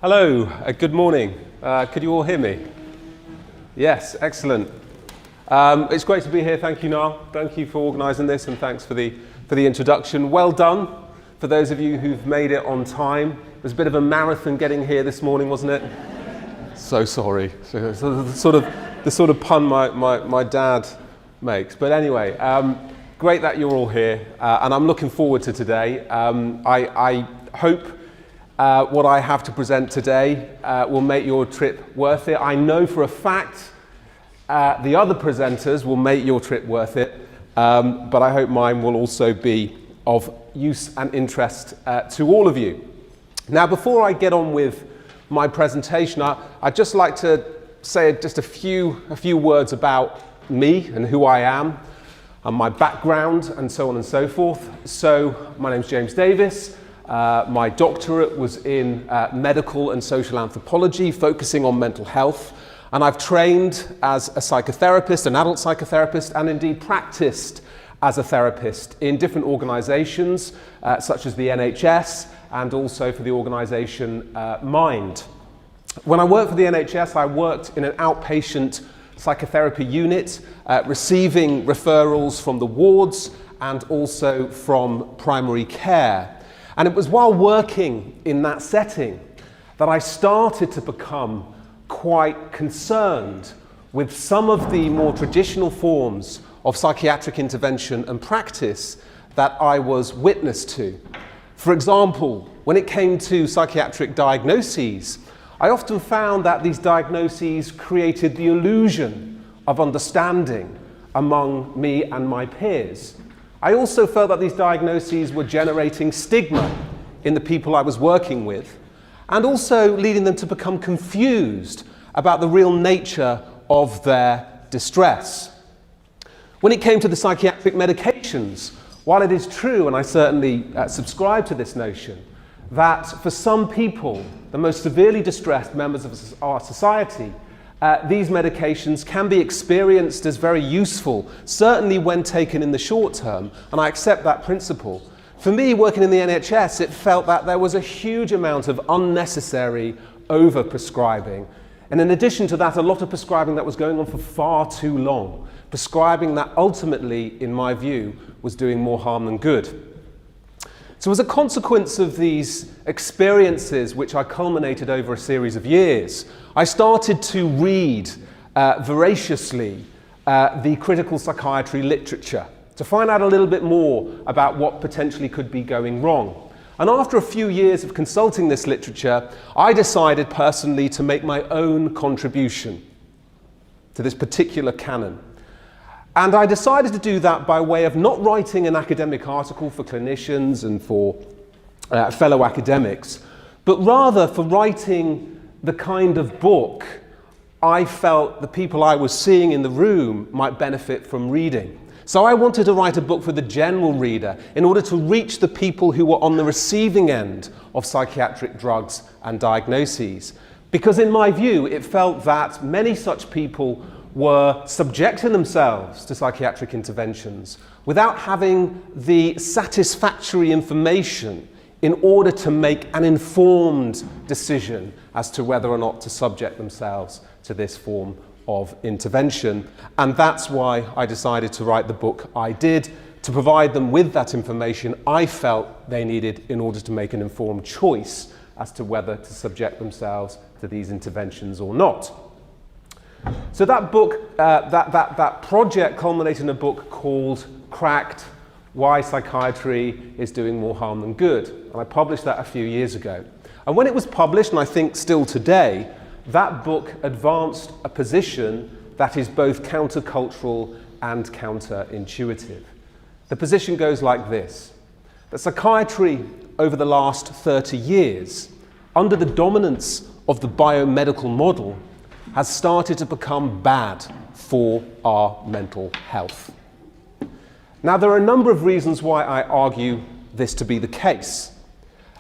Hello, good morning. Could you all hear me? Yes, excellent. It's great to be here. Thank you, Niall. Thank you for organising this, and thanks for the introduction. Well done for those of you who've made it on time. It was a bit of a marathon getting here this morning, wasn't it? So sorry. So the sort of pun my dad makes. But anyway, great that you're all here, and I'm looking forward to today. I hope what I have to present today will make your trip worth it. I know for a fact the other presenters will make your trip worth it, but I hope mine will also be of use and interest to all of you. Now, before I get on with my presentation, I'd just like to say just a few words about me and who I am and my background and so on and so forth. So, my name's James Davies. My doctorate was in medical and social anthropology, focusing on mental health. And I've trained as a psychotherapist, an adult psychotherapist, and indeed practiced as a therapist in different organisations, such as the NHS, and also for the organisation Mind. When I worked for the NHS, I worked in an outpatient psychotherapy unit, receiving referrals from the wards and also from primary care. And it was while working in that setting that I started to become quite concerned with some of the more traditional forms of psychiatric intervention and practice that I was witness to. For example, when it came to psychiatric diagnoses, I often found that these diagnoses created the illusion of understanding among me and my peers. I also felt that these diagnoses were generating stigma in the people I was working with, and also leading them to become confused about the real nature of their distress. When it came to the psychiatric medications, while it is true, and I certainly subscribe to this notion, that for some people, the most severely distressed members of our society, these medications can be experienced as very useful, certainly when taken in the short term, and I accept that principle. For me, working in the NHS, it felt that there was a huge amount of unnecessary over-prescribing. And in addition to that, a lot of prescribing that was going on for far too long. Prescribing that ultimately, in my view, was doing more harm than good. So as a consequence of these experiences, which I culminated over a series of years, I started to read voraciously the critical psychiatry literature to find out a little bit more about what potentially could be going wrong. And after a few years of consulting this literature, I decided personally to make my own contribution to this particular canon. And I decided to do that by way of not writing an academic article for clinicians and for fellow academics, but rather for writing the kind of book I felt the people I was seeing in the room might benefit from reading. So I wanted to write a book for the general reader in order to reach the people who were on the receiving end of psychiatric drugs and diagnoses. Because in my view, it felt that many such people were subjecting themselves to psychiatric interventions without having the satisfactory information in order to make an informed decision as to whether or not to subject themselves to this form of intervention. And that's why I decided to write the book I did, to provide them with that information I felt they needed in order to make an informed choice as to whether to subject themselves to these interventions or not. So that book, that project culminated in a book called Cracked: Why Psychiatry is Doing More Harm Than Good. And I published that a few years ago. And when it was published, and I think still today, that book advanced a position that is both countercultural and counterintuitive. The position goes like this: that psychiatry over the last 30 years, under the dominance of the biomedical model, has started to become bad for our mental health. Now, there are a number of reasons why I argue this to be the case.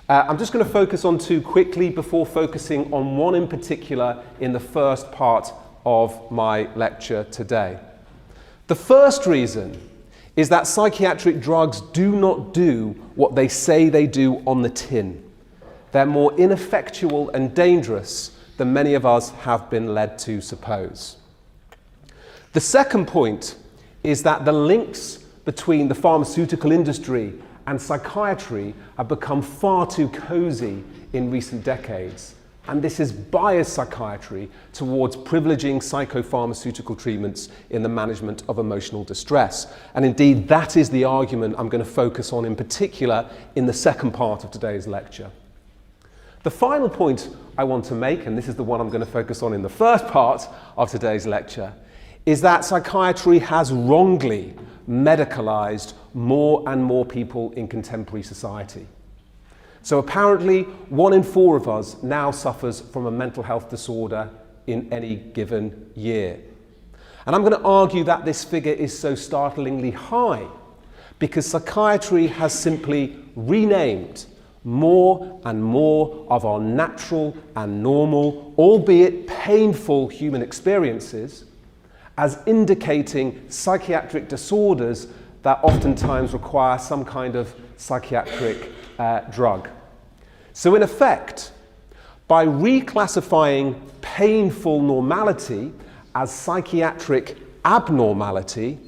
I'm just going to focus on two quickly before focusing on one in particular in the first part of my lecture today. The first reason is that psychiatric drugs do not do what they say they do on the tin. they're more ineffectual and dangerous than many of us have been led to suppose. The second point is that the links between the pharmaceutical industry and psychiatry have become far too cozy in recent decades, and this has biased psychiatry towards privileging psychopharmaceutical treatments in the management of emotional distress. And indeed, that is the argument I'm going to focus on in particular in the second part of today's lecture. The final point I want to make, and this is the one I'm going to focus on in the first part of today's lecture, is that psychiatry has wrongly medicalized more and more people in contemporary society. So apparently, 1 in 4 of us now suffers from a mental health disorder in any given year. And I'm going to argue that this figure is so startlingly high because psychiatry has simply renamed more and more of our natural and normal, albeit painful human experiences as indicating psychiatric disorders that oftentimes require some kind of psychiatric drug. So in effect, by reclassifying painful normality as psychiatric abnormality,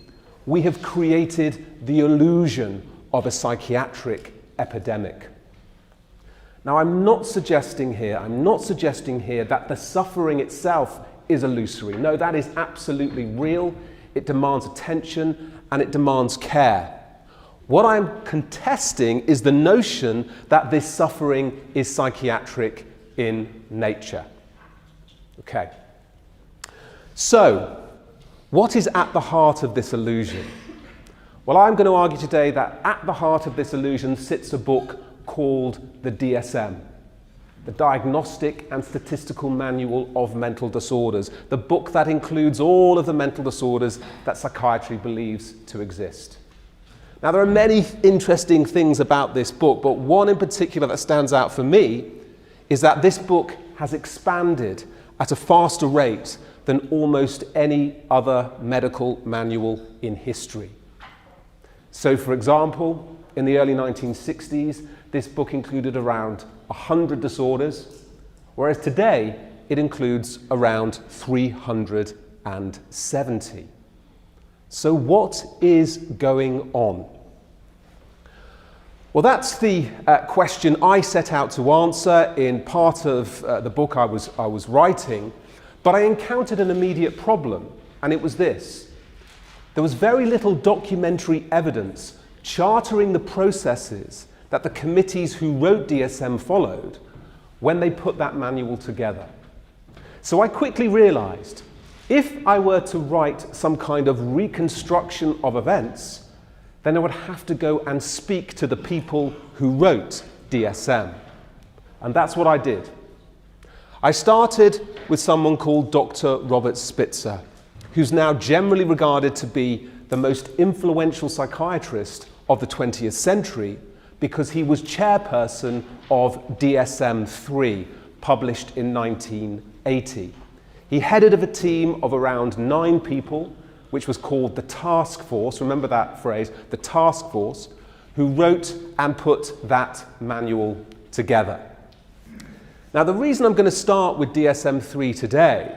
we have created the illusion of a psychiatric epidemic. Now, I'm not suggesting here that the suffering itself is illusory. No, that is absolutely real. It demands attention and it demands care. What I'm contesting is the notion that this suffering is psychiatric in nature. Okay. So, what is at the heart of this illusion? Well, I'm going to argue today that at the heart of this illusion sits a book called the DSM, the Diagnostic and Statistical Manual of Mental Disorders, the book that includes all of the mental disorders that psychiatry believes to exist. Now, there are many interesting things about this book, but one in particular that stands out for me is that this book has expanded at a faster rate than almost any other medical manual in history. So, for example, in the early 1960s, this book included around 100 disorders, whereas today it includes around 370. So what is going on? Well, that's the question I set out to answer in part of the book I was writing, but I encountered an immediate problem, and it was this. There was very little documentary evidence chartering the processes that the committees who wrote DSM followed when they put that manual together. So I quickly realized, if I were to write some kind of reconstruction of events, then I would have to go and speak to the people who wrote DSM. And that's what I did. I started with someone called Dr. Robert Spitzer, who's now generally regarded to be the most influential psychiatrist of the 20th century because he was chairperson of DSM-3, published in 1980. He headed a team of around 9 people, which was called the task force, remember that phrase, the task force, who wrote and put that manual together. Now, the reason I'm going to start with DSM-3 today,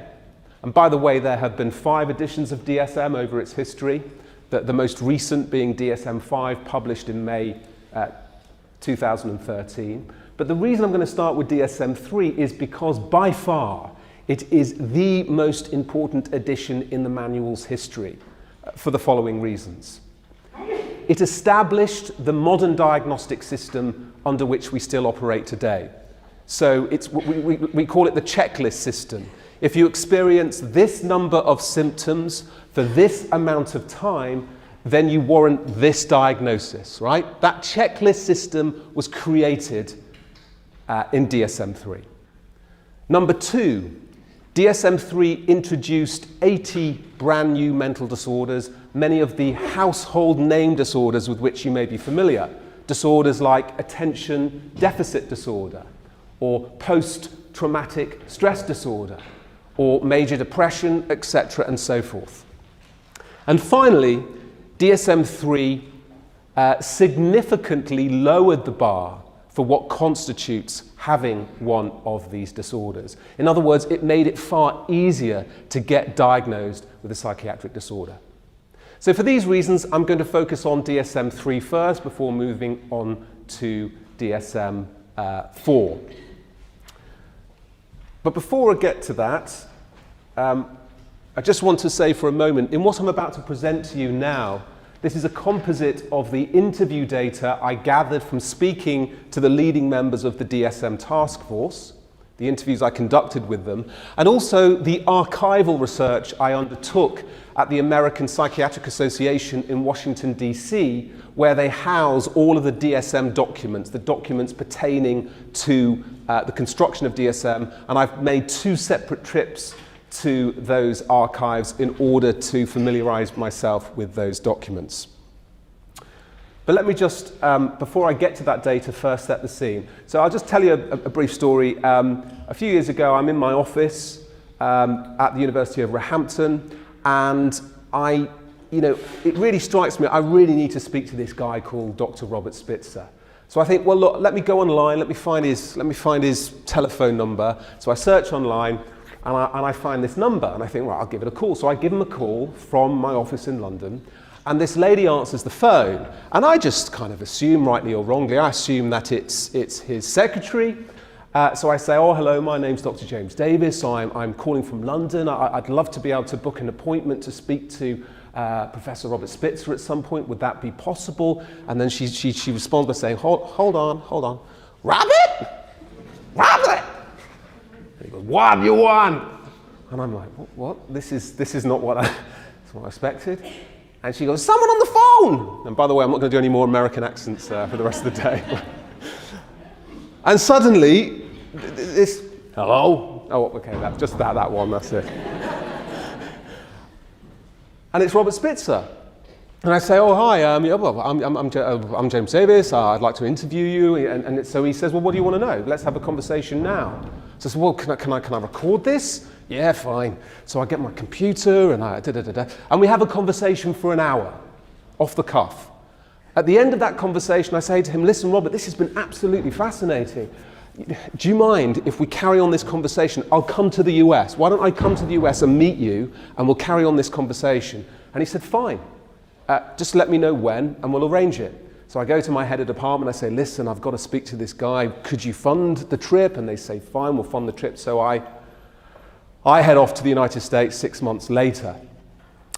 and by the way, there have been 5 editions of DSM over its history, the most recent being DSM-5, published in May 2013. But the reason I'm going to start with DSM-3 is because by far it is the most important edition in the manual's history for the following reasons. It established the modern diagnostic system under which we still operate today. So we call it the checklist system. If you experience this number of symptoms for this amount of time, then you warrant this diagnosis, right? That checklist system was created in DSM-3. Number 2, DSM-3 introduced 80 brand new mental disorders, many of the household name disorders with which you may be familiar. Disorders like attention deficit disorder, or post-traumatic stress disorder, or major depression, etc., and so forth. And finally, DSM-3 significantly lowered the bar for what constitutes having one of these disorders. In other words, it made it far easier to get diagnosed with a psychiatric disorder. So for these reasons, I'm going to focus on DSM-3 first before moving on to DSM-4. But before I get to that, I just want to say for a moment, in what I'm about to present to you now, this is a composite of the interview data I gathered from speaking to the leading members of the DSM task force, the interviews I conducted with them, and also the archival research I undertook at the American Psychiatric Association in Washington, D.C., where they house all of the DSM documents, the documents pertaining to the construction of DSM, and I've made 2 separate trips to those archives in order to familiarize myself with those documents. But let me just, before I get to that data, first set the scene. So I'll just tell you a brief story. A few years ago, I'm in my office at the University of Roehampton, and it really strikes me, I really need to speak to this guy called Dr. Robert Spitzer. So I think, well, look, let me go online, let me find his telephone number. So I search online, and I find this number, and I think, well, I'll give it a call. So I give him a call from my office in London, and this lady answers the phone, and I just kind of assume, rightly or wrongly, I assume that it's his secretary. So I say, oh, hello, my name's Dr. James Davies, so I'm calling from London. I'd love to be able to book an appointment to speak to Professor Robert Spitzer at some point. Would that be possible? And then she responds by saying, hold on. Robert? And he goes, what do you want? And I'm like, what? This is not what I expected. And she goes, someone on the phone! And by the way, I'm not going to do any more American accents for the rest of the day. And suddenly, this, hello? Oh, okay, that's just that one, that's it. And it's Robert Spitzer. And I say, oh, hi, I'm James Davies, I'd like to interview you. And so he says, well, what do you want to know? Let's have a conversation now. So I said, well, can I record this? Yeah, fine. So I get my computer and and we have a conversation for an hour, off the cuff. At the end of that conversation, I say to him, listen, Robert, this has been absolutely fascinating. Do you mind if we carry on this conversation? I'll come to the US. Why don't I come to the US and meet you, and we'll carry on this conversation? And he said, fine. Just let me know when, and we'll arrange it. So I go to my head of department, I say, listen, I've got to speak to this guy. Could you fund the trip? And they say, fine, we'll fund the trip. So I head off to the United States 6 months later.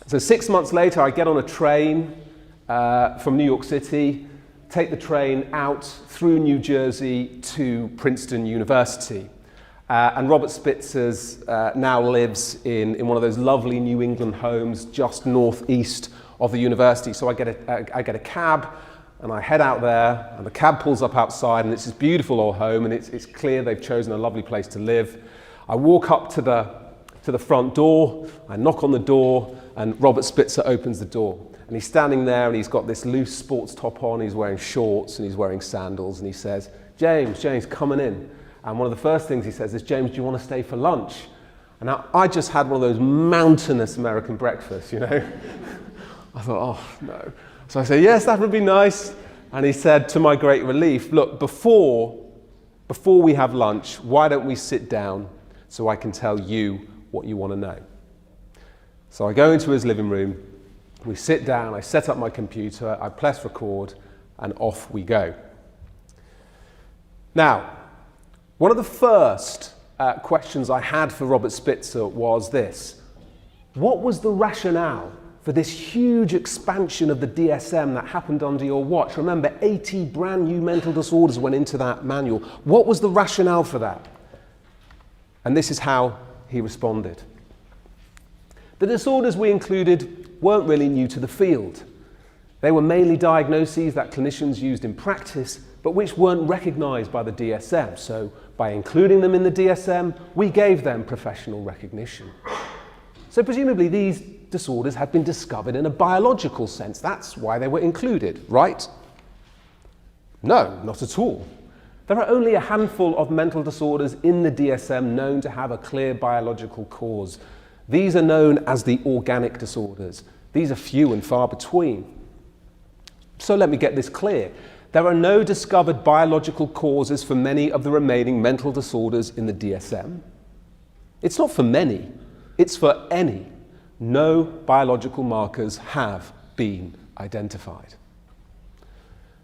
So 6 months later, I get on a train from New York City, take the train out through New Jersey to Princeton University. And Robert Spitzer's now lives in one of those lovely New England homes just northeast of the university. So I get a cab, and I head out there, and the cab pulls up outside, and it's this beautiful old home, and it's clear they've chosen a lovely place to live. I walk up to the front door, I knock on the door, and Robert Spitzer opens the door. And he's standing there, and he's got this loose sports top on, he's wearing shorts, and he's wearing sandals, and he says, James, coming in. And one of the first things he says is, James, do you want to stay for lunch? And now, I just had one of those mountainous American breakfasts, you know. I thought, oh, no. So I said, yes, that would be nice. And he said, to my great relief, look, before we have lunch, why don't we sit down so I can tell you what you want to know? So I go into his living room, we sit down, I set up my computer, I press record, and off we go. Now, one of the first questions I had for Robert Spitzer was this: what was the rationale for this huge expansion of the DSM that happened under your watch? Remember, 80 brand new mental disorders went into that manual. What was the rationale for that? And this is how he responded. The disorders we included weren't really new to the field. They were mainly diagnoses that clinicians used in practice, but which weren't recognized by the DSM. So by including them in the DSM, we gave them professional recognition. So presumably these disorders had been discovered in a biological sense. That's why they were included, right? No, not at all. There are only a handful of mental disorders in the DSM known to have a clear biological cause. These are known as the organic disorders. These are few and far between. So let me get this clear. there are no discovered biological causes for many of the remaining mental disorders in the DSM. It's not for many, it's for any. No biological markers have been identified.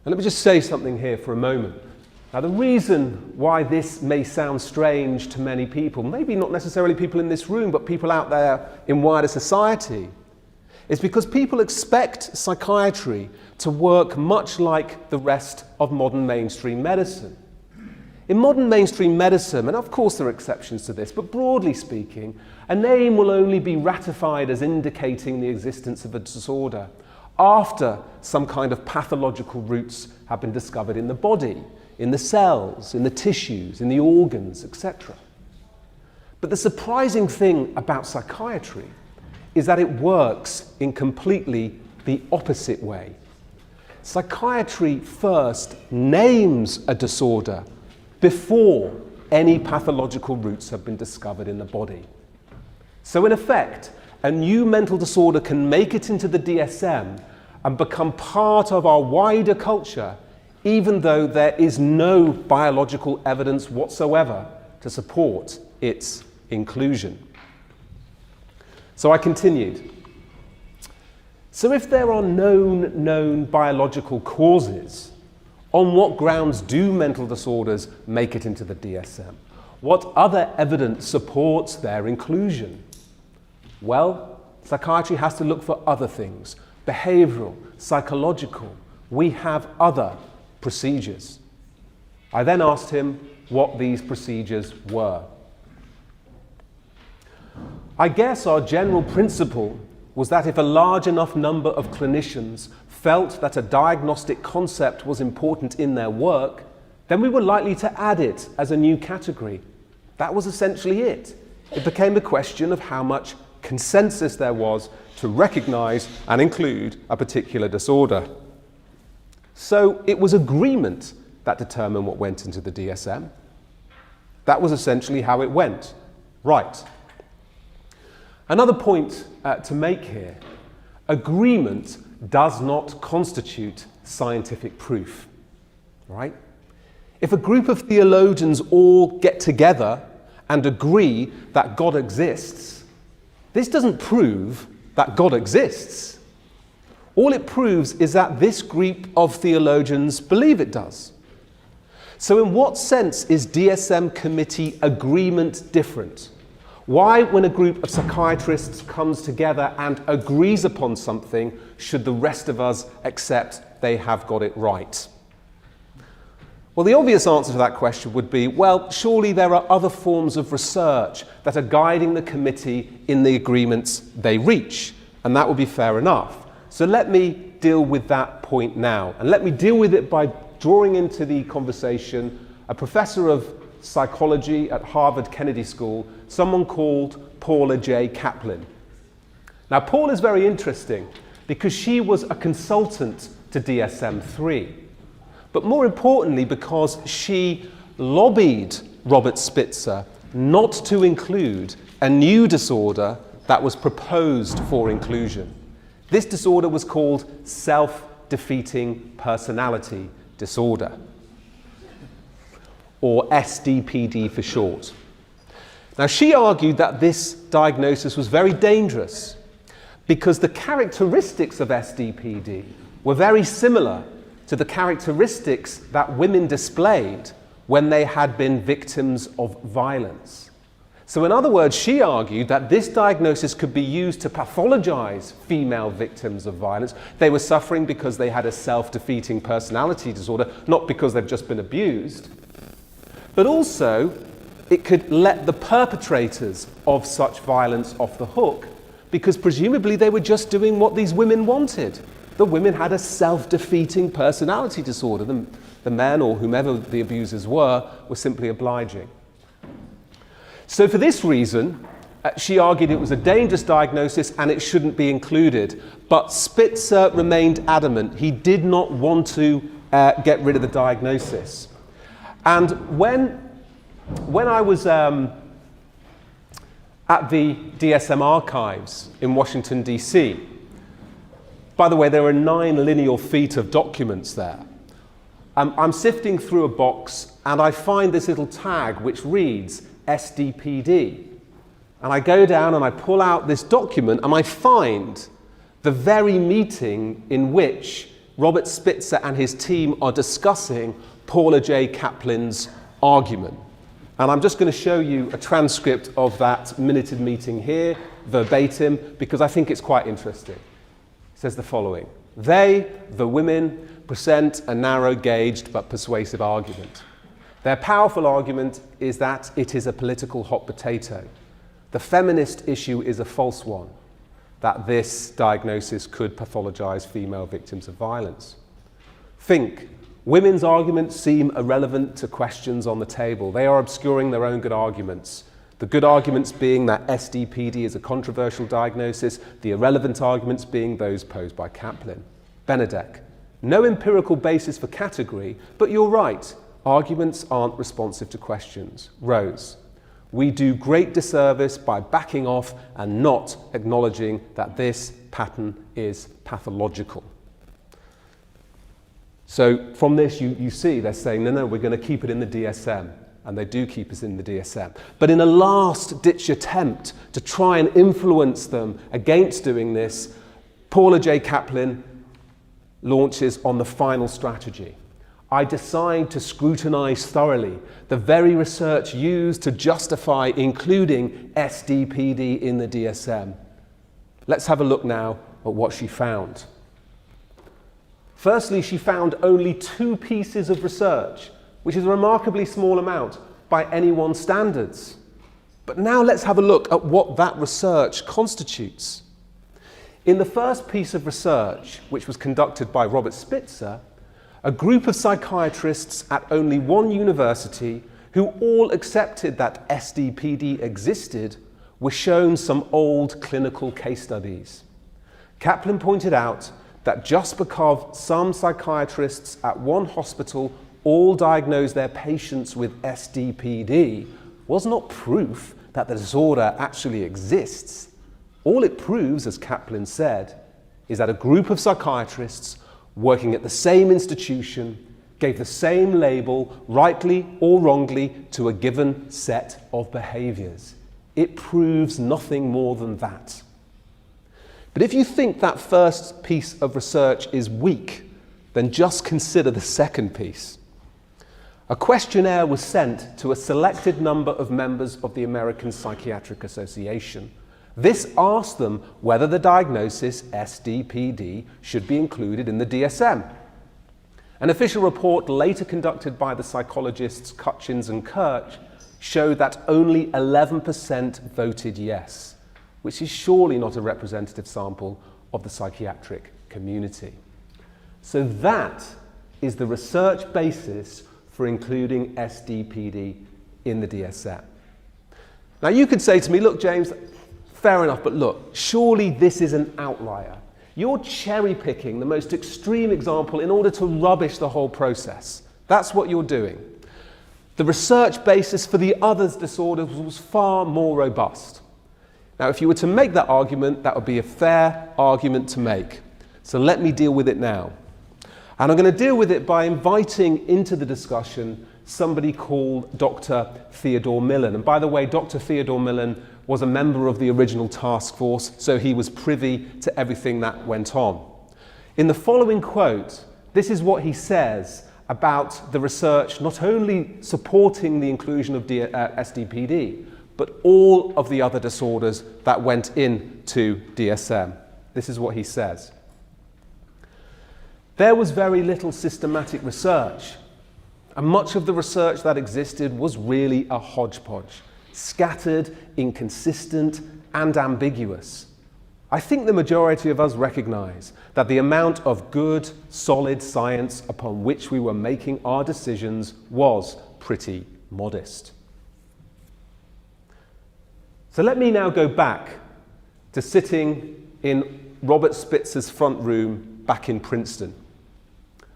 And let me just say something here for a moment. Now, the reason why this may sound strange to many people, maybe not necessarily people in this room, but people out there in wider society, is because people expect psychiatry to work much like the rest of modern mainstream medicine. In modern mainstream medicine, and of course there are exceptions to this, but broadly speaking, a name will only be ratified as indicating the existence of a disorder after some kind of pathological roots have been discovered in the body, in the cells, in the tissues, in the organs, etc. But the surprising thing about psychiatry is that it works in completely the opposite way. Psychiatry first names a disorder before any pathological roots have been discovered in the body. So in effect, a new mental disorder can make it into the DSM and become part of our wider culture, even though there is no biological evidence whatsoever to support its inclusion. So I continued. So if there are known biological causes, on what grounds do mental disorders make it into the DSM? What other evidence supports their inclusion? Well, psychiatry has to look for other things, behavioral, psychological. We have other procedures. I then asked him what these procedures were. I guess our general principle was that if a large enough number of clinicians felt that a diagnostic concept was important in their work, then we were likely to add it as a new category. That was essentially it. It became a question of how much consensus there was to recognize and include a particular disorder. So it was agreement that determined what went into the DSM. That was essentially how it went. Right. Another point to make here, agreement does not constitute scientific proof, right? If a group of theologians all get together and agree that God exists, this doesn't prove that God exists. All it proves is that this group of theologians believe it does. So in what sense is DSM committee agreement different? Why, when a group of psychiatrists comes together and agrees upon something, should the rest of us accept they have got it right? Well, the obvious answer to that question would be, well, surely there are other forms of research that are guiding the committee in the agreements they reach, and that would be fair enough. So let me deal with that point now, and let me deal with it by drawing into the conversation a professor of psychology at Harvard Kennedy School, someone called Paula J. Kaplan. Now, Paula is very interesting because she was a consultant to DSM-3, but more importantly because she lobbied Robert Spitzer not to include a new disorder that was proposed for inclusion. This disorder was called self-defeating personality disorder, or SDPD for short. Now, she argued that this diagnosis was very dangerous because the characteristics of SDPD were very similar to the characteristics that women displayed when they had been victims of violence. So in other words, she argued that this diagnosis could be used to pathologize female victims of violence. They were suffering because they had a self-defeating personality disorder, not because they've just been abused. But also, it could let the perpetrators of such violence off the hook, because presumably they were just doing what these women wanted. The women had a self-defeating personality disorder. The men, or whomever the abusers were simply obliging. So for this reason, she argued it was a dangerous diagnosis and it shouldn't be included. But Spitzer remained adamant. He did not want to get rid of the diagnosis. And when I was at the DSM archives in Washington, D.C., by the way, there are 9 lineal feet of documents there. I'm sifting through a box and I find this little tag which reads SDPD. And I go down and I pull out this document and I find the very meeting in which Robert Spitzer and his team are discussing Paula J. Kaplan's argument. And I'm just going to show you a transcript of that minuted meeting here, verbatim, because I think it's quite interesting. It says the following: they, the women, present a narrow-gauged but persuasive argument. Their powerful argument is that it is a political hot potato. The feminist issue is a false one, that this diagnosis could pathologize female victims of violence. Think, women's arguments seem irrelevant to questions on the table. They are obscuring their own good arguments. The good arguments being that SDPD is a controversial diagnosis, the irrelevant arguments being those posed by Kaplan. Benedek, no empirical basis for category, but you're right, arguments aren't responsive to questions. Rose, we do great disservice by backing off and not acknowledging that this pattern is pathological. So from this, you see they're saying, no, we're going to keep it in the DSM. And they do keep us in the DSM. But in a last-ditch attempt to try and influence them against doing this, Paula J. Kaplan launches on the final strategy. I decide to scrutinize thoroughly the very research used to justify including SDPD in the DSM. Let's have a look now at what she found. Firstly, she found only 2 pieces of research, which is a remarkably small amount by anyone's standards. But now let's have a look at what that research constitutes. In the first piece of research, which was conducted by Robert Spitzer, a group of psychiatrists at only one university who all accepted that SDPD existed were shown some old clinical case studies. Kaplan pointed out that just because some psychiatrists at one hospital all diagnosed their patients with SDPD was not proof that the disorder actually exists. All it proves, as Kaplan said, is that a group of psychiatrists working at the same institution gave the same label, rightly or wrongly, to a given set of behaviors. It proves nothing more than that. But if you think that first piece of research is weak, then just consider the second piece. A questionnaire was sent to a selected number of members of the American Psychiatric Association. This asked them whether the diagnosis SDPD should be included in the DSM. An official report later conducted by the psychologists Cutchins and Kirch showed that only 11% voted yes, which is surely not a representative sample of the psychiatric community. So that is the research basis for including SDPD in the DSM. Now you could say to me, look James, fair enough, but look, surely this is an outlier. You're cherry picking the most extreme example in order to rubbish the whole process. That's what you're doing. The research basis for the others disorders was far more robust. Now if you were to make that argument, that would be a fair argument to make. So let me deal with it now. And I'm going to deal with it by inviting into the discussion somebody called Dr. Theodore Millen. And by the way, Dr. Theodore Millen was a member of the original task force, so he was privy to everything that went on. In the following quote, this is what he says about the research not only supporting the inclusion of SDPD, but all of the other disorders that went into DSM. This is what he says. There was very little systematic research, and much of the research that existed was really a hodgepodge, scattered, inconsistent, and ambiguous. I think the majority of us recognize that the amount of good, solid science upon which we were making our decisions was pretty modest. So let me now go back to sitting in Robert Spitzer's front room back in Princeton.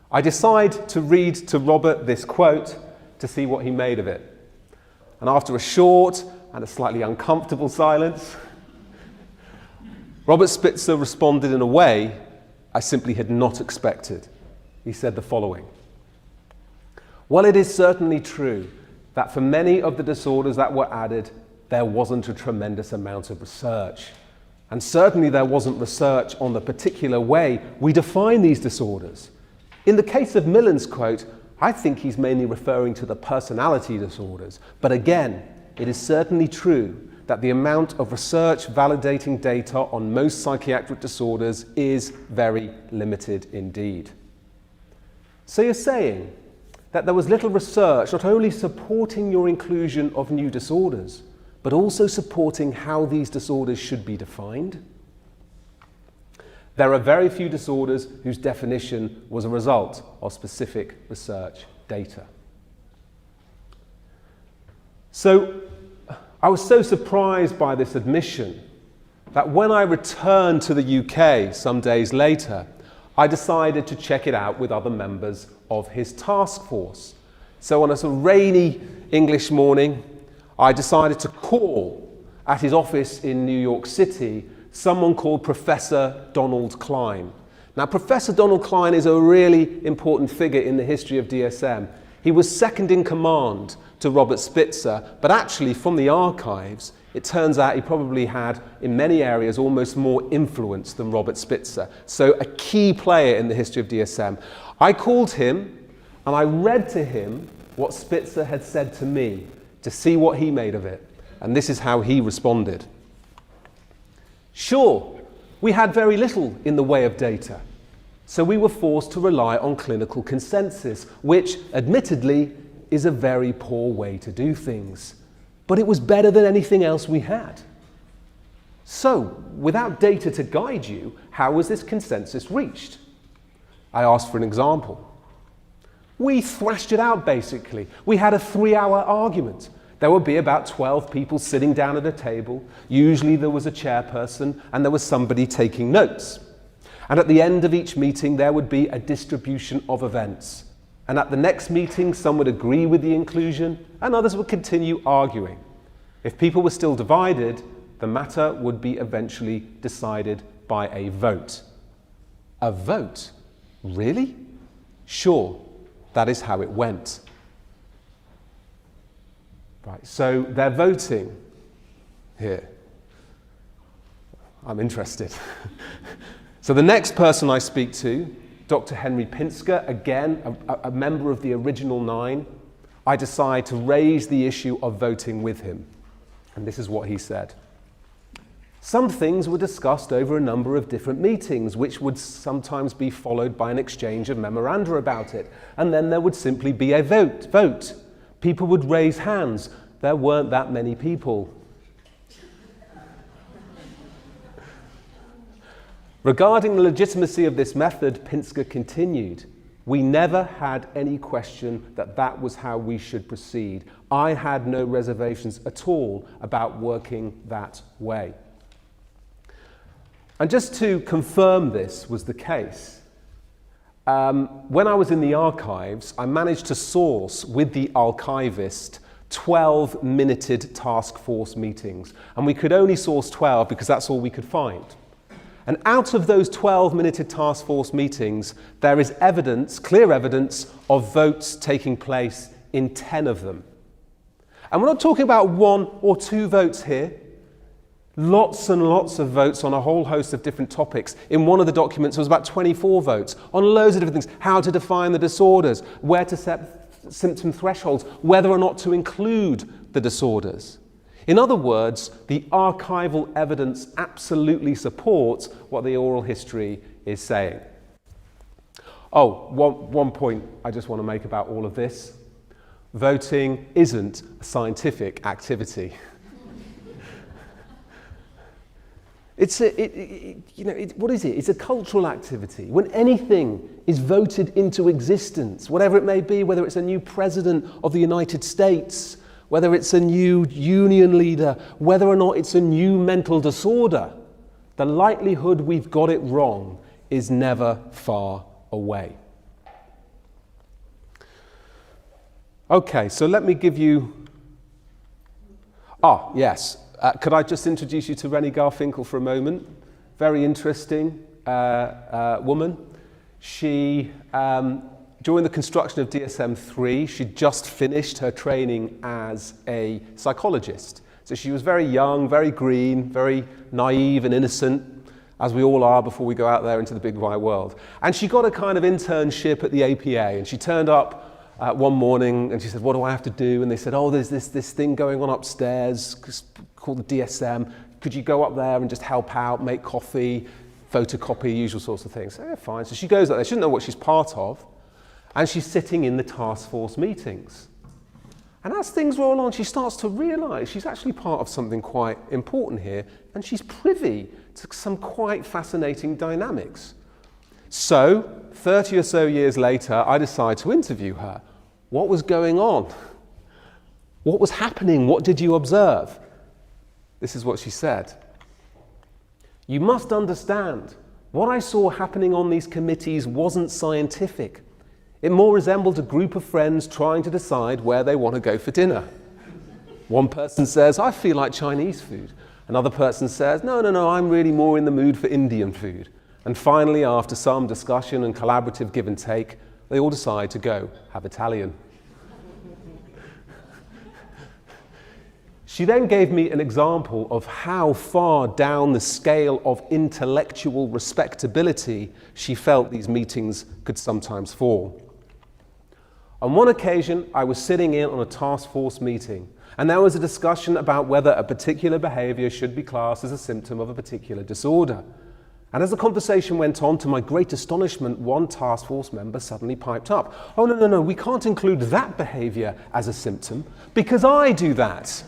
I decide to read to Robert this quote to see what he made of it. And after a short and a slightly uncomfortable silence, Robert Spitzer responded in a way I simply had not expected. He said the following, Well, it is certainly true that for many of the disorders that were added, there wasn't a tremendous amount of research. And certainly there wasn't research on the particular way we define these disorders. In the case of Millen's quote, I think he's mainly referring to the personality disorders. But again, it is certainly true that the amount of research validating data on most psychiatric disorders is very limited indeed. So you're saying that there was little research not only supporting your inclusion of new disorders, but also supporting how these disorders should be defined? There are very few disorders whose definition was a result of specific research data. So I was so surprised by this admission that when I returned to the UK some days later, I decided to check it out with other members of his task force. So on a sort of rainy English morning, I decided to call at his office in New York City someone called Professor Donald Klein. Now, Professor Donald Klein is a really important figure in the history of DSM. He was second in command to Robert Spitzer, but actually from the archives, it turns out he probably had, in many areas, almost more influence than Robert Spitzer. So a key player in the history of DSM. I called him and I read to him what Spitzer had said to me to see what he made of it. And this is how he responded. Sure, we had very little in the way of data, so we were forced to rely on clinical consensus, which, admittedly, is a very poor way to do things. But it was better than anything else we had. So, without data to guide you, how was this consensus reached? I asked for an example. We thrashed it out, basically. We had a 3-hour argument. There would be about 12 people sitting down at a table. Usually there was a chairperson and there was somebody taking notes. And at the end of each meeting, there would be a distribution of events. And at the next meeting, some would agree with the inclusion and others would continue arguing. If people were still divided, the matter would be eventually decided by a vote. A vote? Really? Sure, that is how it went. Right, so they're voting here. I'm interested. So the next person I speak to, Dr. Henry Pinsker, again, a member of the original 9, I decide to raise the issue of voting with him. And this is what he said. Some things were discussed over a number of different meetings, which would sometimes be followed by an exchange of memoranda about it. And then there would simply be a vote. People would raise hands. There weren't that many people. Regarding the legitimacy of this method, Pinsker continued, we never had any question that that was how we should proceed. I had no reservations at all about working that way. And just to confirm this was the case, when I was in the archives, I managed to source with the archivist 12-minuted task force meetings. And we could only source 12 because that's all we could find. And out of those 12-minuted task force meetings, there is evidence, clear evidence, of votes taking place in 10 of them. And we're not talking about 1 or 2 votes here. Lots and lots of votes on a whole host of different topics. In one of the documents, there was about 24 votes on loads of different things. How to define the disorders, where to set symptom thresholds, whether or not to include the disorders. In other words, the archival evidence absolutely supports what the oral history is saying. Oh, one point I just want to make about all of this. Voting isn't a scientific activity. What is it? It's a cultural activity. When anything is voted into existence, whatever it may be, whether it's a new president of the United States, whether it's a new union leader, whether or not it's a new mental disorder, the likelihood we've got it wrong is never far away. Okay, so let me give you... yes. Could I just introduce you to Rennie Garfinkel for a moment? Very interesting woman. She during the construction of DSM-3, she'd just finished her training as a psychologist. So she was very young, very green, very naive and innocent, as we all are before we go out there into the big wide world. And she got a kind of internship at the APA, and she turned up one morning and she said, "What do I have to do?" And they said, "Oh, there's this thing going on upstairs called the DSM. Could you go up there and just help out, make coffee, photocopy, usual sorts of things?" So, yeah, fine. So she goes up there. She doesn't know what she's part of. And she's sitting in the task force meetings. And as things roll on, she starts to realise she's actually part of something quite important here, and she's privy to some quite fascinating dynamics. So, 30 or so years later, I decide to interview her. What was going on? What was happening? What did you observe? This is what she said. "You must understand, what I saw happening on these committees wasn't scientific. It more resembled a group of friends trying to decide where they want to go for dinner. One person says, 'I feel like Chinese food.' Another person says, 'No, I'm really more in the mood for Indian food.' And finally, after some discussion and collaborative give and take, they all decide to go have Italian." She then gave me an example of how far down the scale of intellectual respectability she felt these meetings could sometimes fall. On one occasion, I was sitting in on a task force meeting, and there was a discussion about whether a particular behaviour should be classed as a symptom of a particular disorder. And as the conversation went on, to my great astonishment, one task force member suddenly piped up, "Oh, no, we can't include that behaviour as a symptom, because I do that."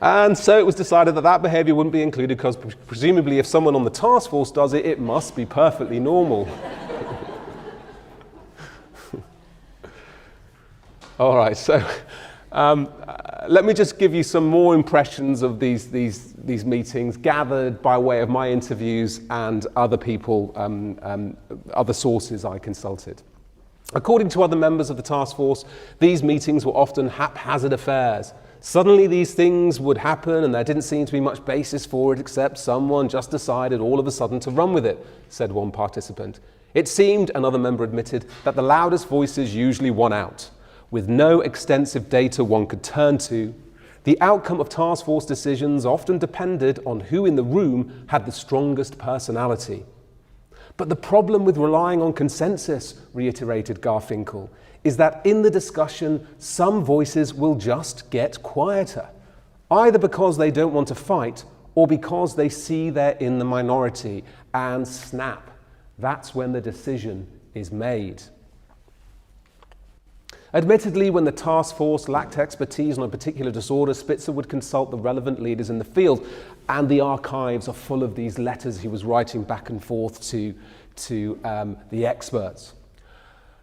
And so it was decided that that behaviour wouldn't be included because presumably if someone on the task force does it, it must be perfectly normal. All right, so let me just give you some more impressions of these meetings gathered by way of my interviews and other people, other sources I consulted. According to other members of the task force, these meetings were often haphazard affairs. Suddenly these things would happen and there didn't seem to be much basis for it except someone just decided all of a sudden to run with it, said one participant. It seemed, another member admitted, that the loudest voices usually won out. With no extensive data one could turn to, the outcome of task force decisions often depended on who in the room had the strongest personality. But the problem with relying on consensus, reiterated Garfinkel, is that in the discussion, some voices will just get quieter, either because they don't want to fight or because they see they're in the minority, and snap, that's when the decision is made. Admittedly, when the task force lacked expertise on a particular disorder, Spitzer would consult the relevant leaders in the field, and the archives are full of these letters he was writing back and forth to the experts.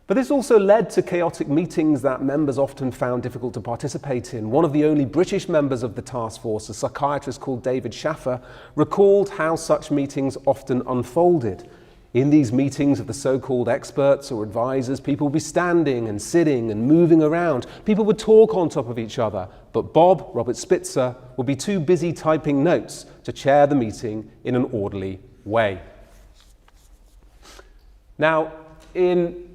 But this also led to chaotic meetings that members often found difficult to participate in. One of the only British members of the task force, a psychiatrist called David Schaffer, recalled how such meetings often unfolded. In these meetings of the so-called experts or advisors, people would be standing and sitting and moving around. People would talk on top of each other, but Robert Spitzer, would be too busy typing notes to chair the meeting in an orderly way. Now, in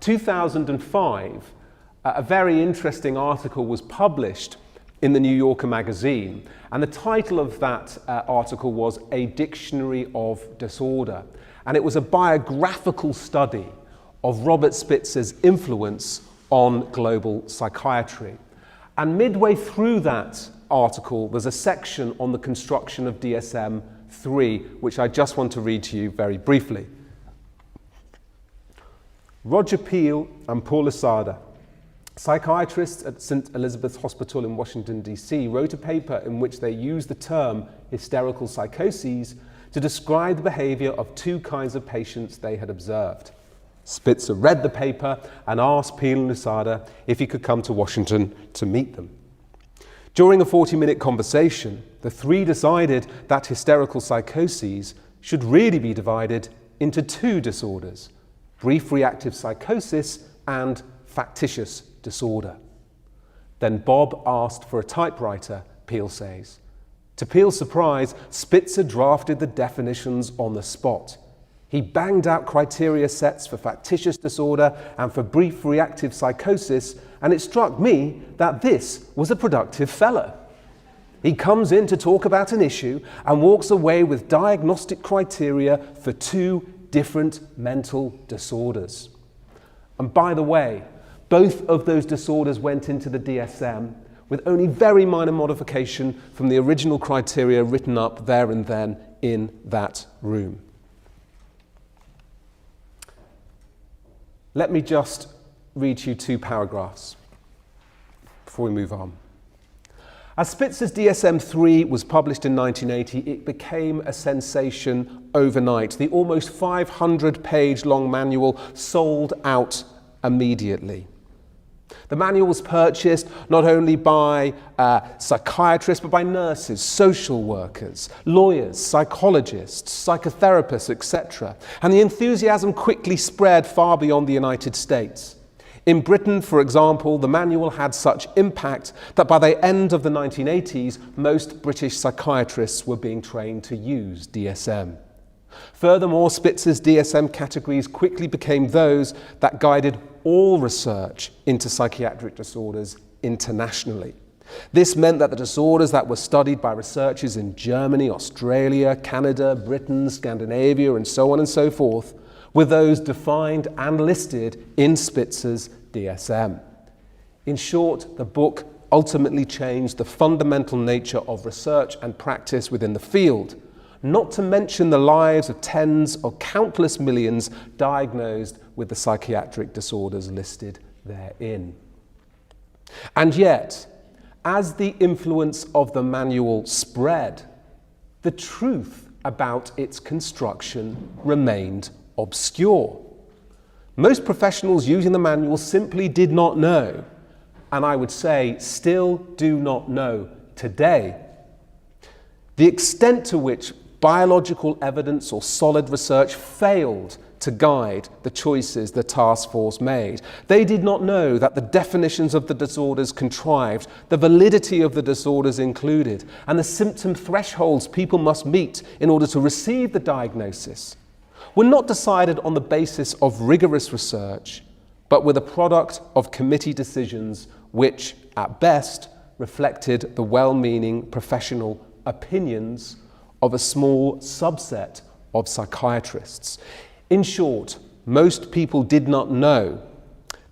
2005, a very interesting article was published in the New Yorker magazine, and the title of that article was A Dictionary of Disorder, and it was a biographical study of Robert Spitzer's influence on global psychiatry. And midway through that article, there's a section on the construction of DSM-3, which I just want to read to you very briefly. Roger Peel and Paul Lasada, psychiatrists at St. Elizabeth's Hospital in Washington, D.C., wrote a paper in which they used the term hysterical psychoses to describe the behavior of two kinds of patients they had observed. Spitzer read the paper and asked Peel and Lasada if he could come to Washington to meet them. During a 40-minute conversation, the three decided that hysterical psychoses should really be divided into two disorders: brief reactive psychosis and factitious disorder. Then Bob asked for a typewriter, Peel says. To Peel's surprise, Spitzer drafted the definitions on the spot. He banged out criteria sets for factitious disorder and for brief reactive psychosis, and it struck me that this was a productive fellow. He comes in to talk about an issue and walks away with diagnostic criteria for 2 different mental disorders. And by the way, both of those disorders went into the DSM with only very minor modification from the original criteria written up there and then in that room. Let me just read you 2 paragraphs before we move on. As Spitzer's DSM-3 was published in 1980, it became a sensation overnight. The almost 500-page long manual sold out immediately. The manual was purchased not only by psychiatrists, but by nurses, social workers, lawyers, psychologists, psychotherapists, etc. And the enthusiasm quickly spread far beyond the United States. In Britain, for example, the manual had such impact that by the end of the 1980s, most British psychiatrists were being trained to use DSM. Furthermore, Spitzer's DSM categories quickly became those that guided all research into psychiatric disorders internationally. This meant that the disorders that were studied by researchers in Germany, Australia, Canada, Britain, Scandinavia, and so on and so forth, were those defined and listed in Spitzer's DSM. In short, the book ultimately changed the fundamental nature of research and practice within the field, not to mention the lives of tens or countless millions diagnosed with the psychiatric disorders listed therein. And yet, as the influence of the manual spread, the truth about its construction remained obscure. Most professionals using the manual simply did not know, and I would say still do not know today, the extent to which biological evidence or solid research failed to guide the choices the task force made. They did not know that the definitions of the disorders contrived, the validity of the disorders included, and the symptom thresholds people must meet in order to receive the diagnosis were not decided on the basis of rigorous research, but were the product of committee decisions which, at best, reflected the well-meaning professional opinions of a small subset of psychiatrists. In short, most people did not know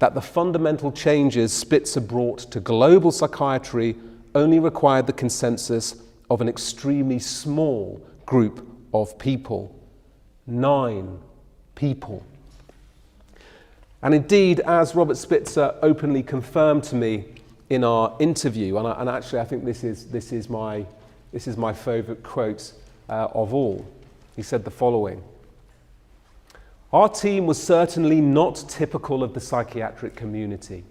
that the fundamental changes Spitzer brought to global psychiatry only required the consensus of an extremely small group of people. 9 people. And indeed, as Robert Spitzer openly confirmed to me in our interview, and actually I think this is my favourite quote of all. He said the following: "Our team was certainly not typical of the psychiatric community,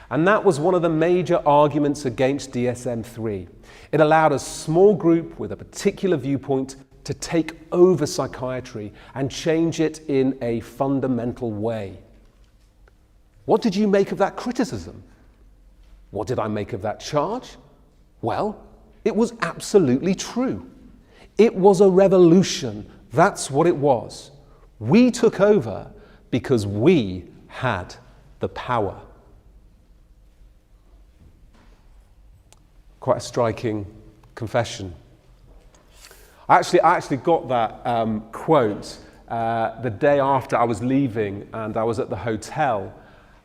and that was one of the major arguments against DSM-3. It allowed a small group with a particular viewpoint to take over psychiatry and change it in a fundamental way." What did you make of that criticism? What did I make of that charge? Well, it was absolutely true. It was a revolution. That's what it was. We took over because we had the power. Quite a striking confession. I actually got that quote the day after I was leaving, and I was at the hotel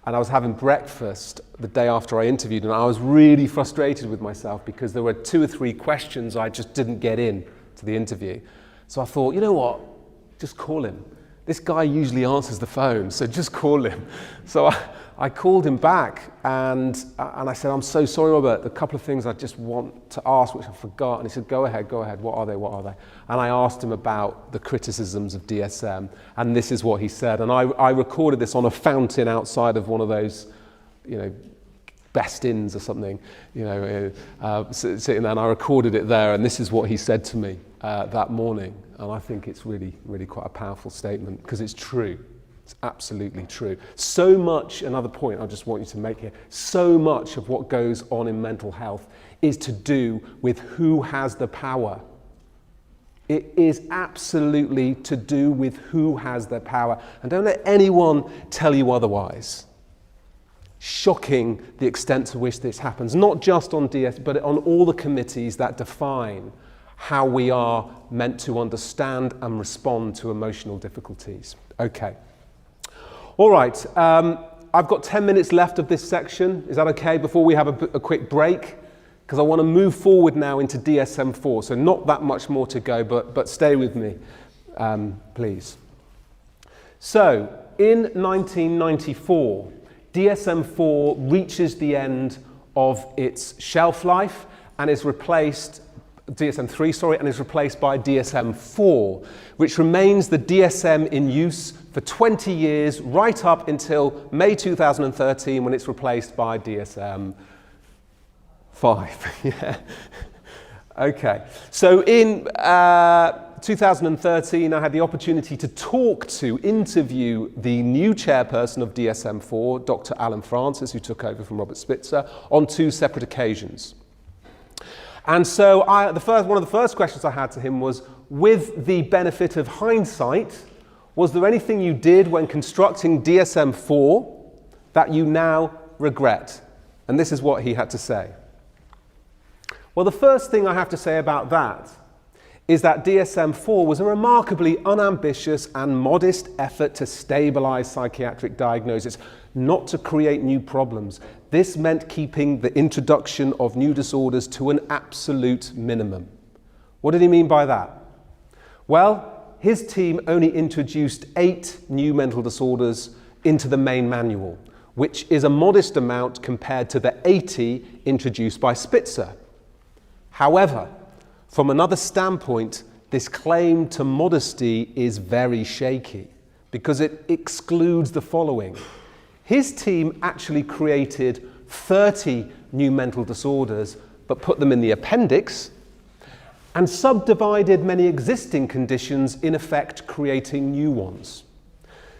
and I was having breakfast the day after I interviewed, and I was really frustrated with myself because there were 2 or 3 questions I just didn't get in to the interview. So I thought, you know what, just call him. This guy usually answers the phone, so just call him. So I called him back and I said, "I'm so sorry, Robert, a couple of things I just want to ask which I forgot." And he said, go ahead, what are they? And I asked him about the criticisms of DSM, and this is what he said. And I recorded this on a fountain outside of one of those, Best Inns or something, sitting there, and I recorded it there, and this is what he said to me that morning. And I think it's really, really quite a powerful statement, because it's true. It's absolutely true. So much, another point I just want you to make here, so much of what goes on in mental health is to do with who has the power. It is absolutely to do with who has the power. And don't let anyone tell you otherwise. Shocking the extent to which this happens, not just on DS, but on all the committees that define how we are meant to understand and respond to emotional difficulties. Okay. All right. I've got 10 minutes left of this section. Is that okay before we have a quick break? Because I want to move forward now into DSM-4, so not that much more to go, but stay with me, please. So, in 1994, DSM-4 reaches the end of its shelf life and is replaced, DSM-3, sorry, and is replaced by DSM-4, which remains the DSM in use for 20 years, right up until May 2013, when it's replaced by DSM-5. Yeah. Okay. So in 2013, I had the opportunity to interview the new chairperson of DSM-4, Dr. Alan Francis, who took over from Robert Spitzer, on 2 separate occasions. And so one of the first questions I had to him was, with the benefit of hindsight, was there anything you did when constructing DSM-4 that you now regret? And this is what he had to say. Well, the first thing I have to say about that is that DSM-4 was a remarkably unambitious and modest effort to stabilize psychiatric diagnosis, not to create new problems. This meant keeping the introduction of new disorders to an absolute minimum. What did he mean by that? Well, his team only introduced 8 new mental disorders into the main manual, which is a modest amount compared to the 80 introduced by Spitzer. However, from another standpoint, this claim to modesty is very shaky because it excludes the following. His team actually created 30 new mental disorders, but put them in the appendix, and subdivided many existing conditions, in effect creating new ones.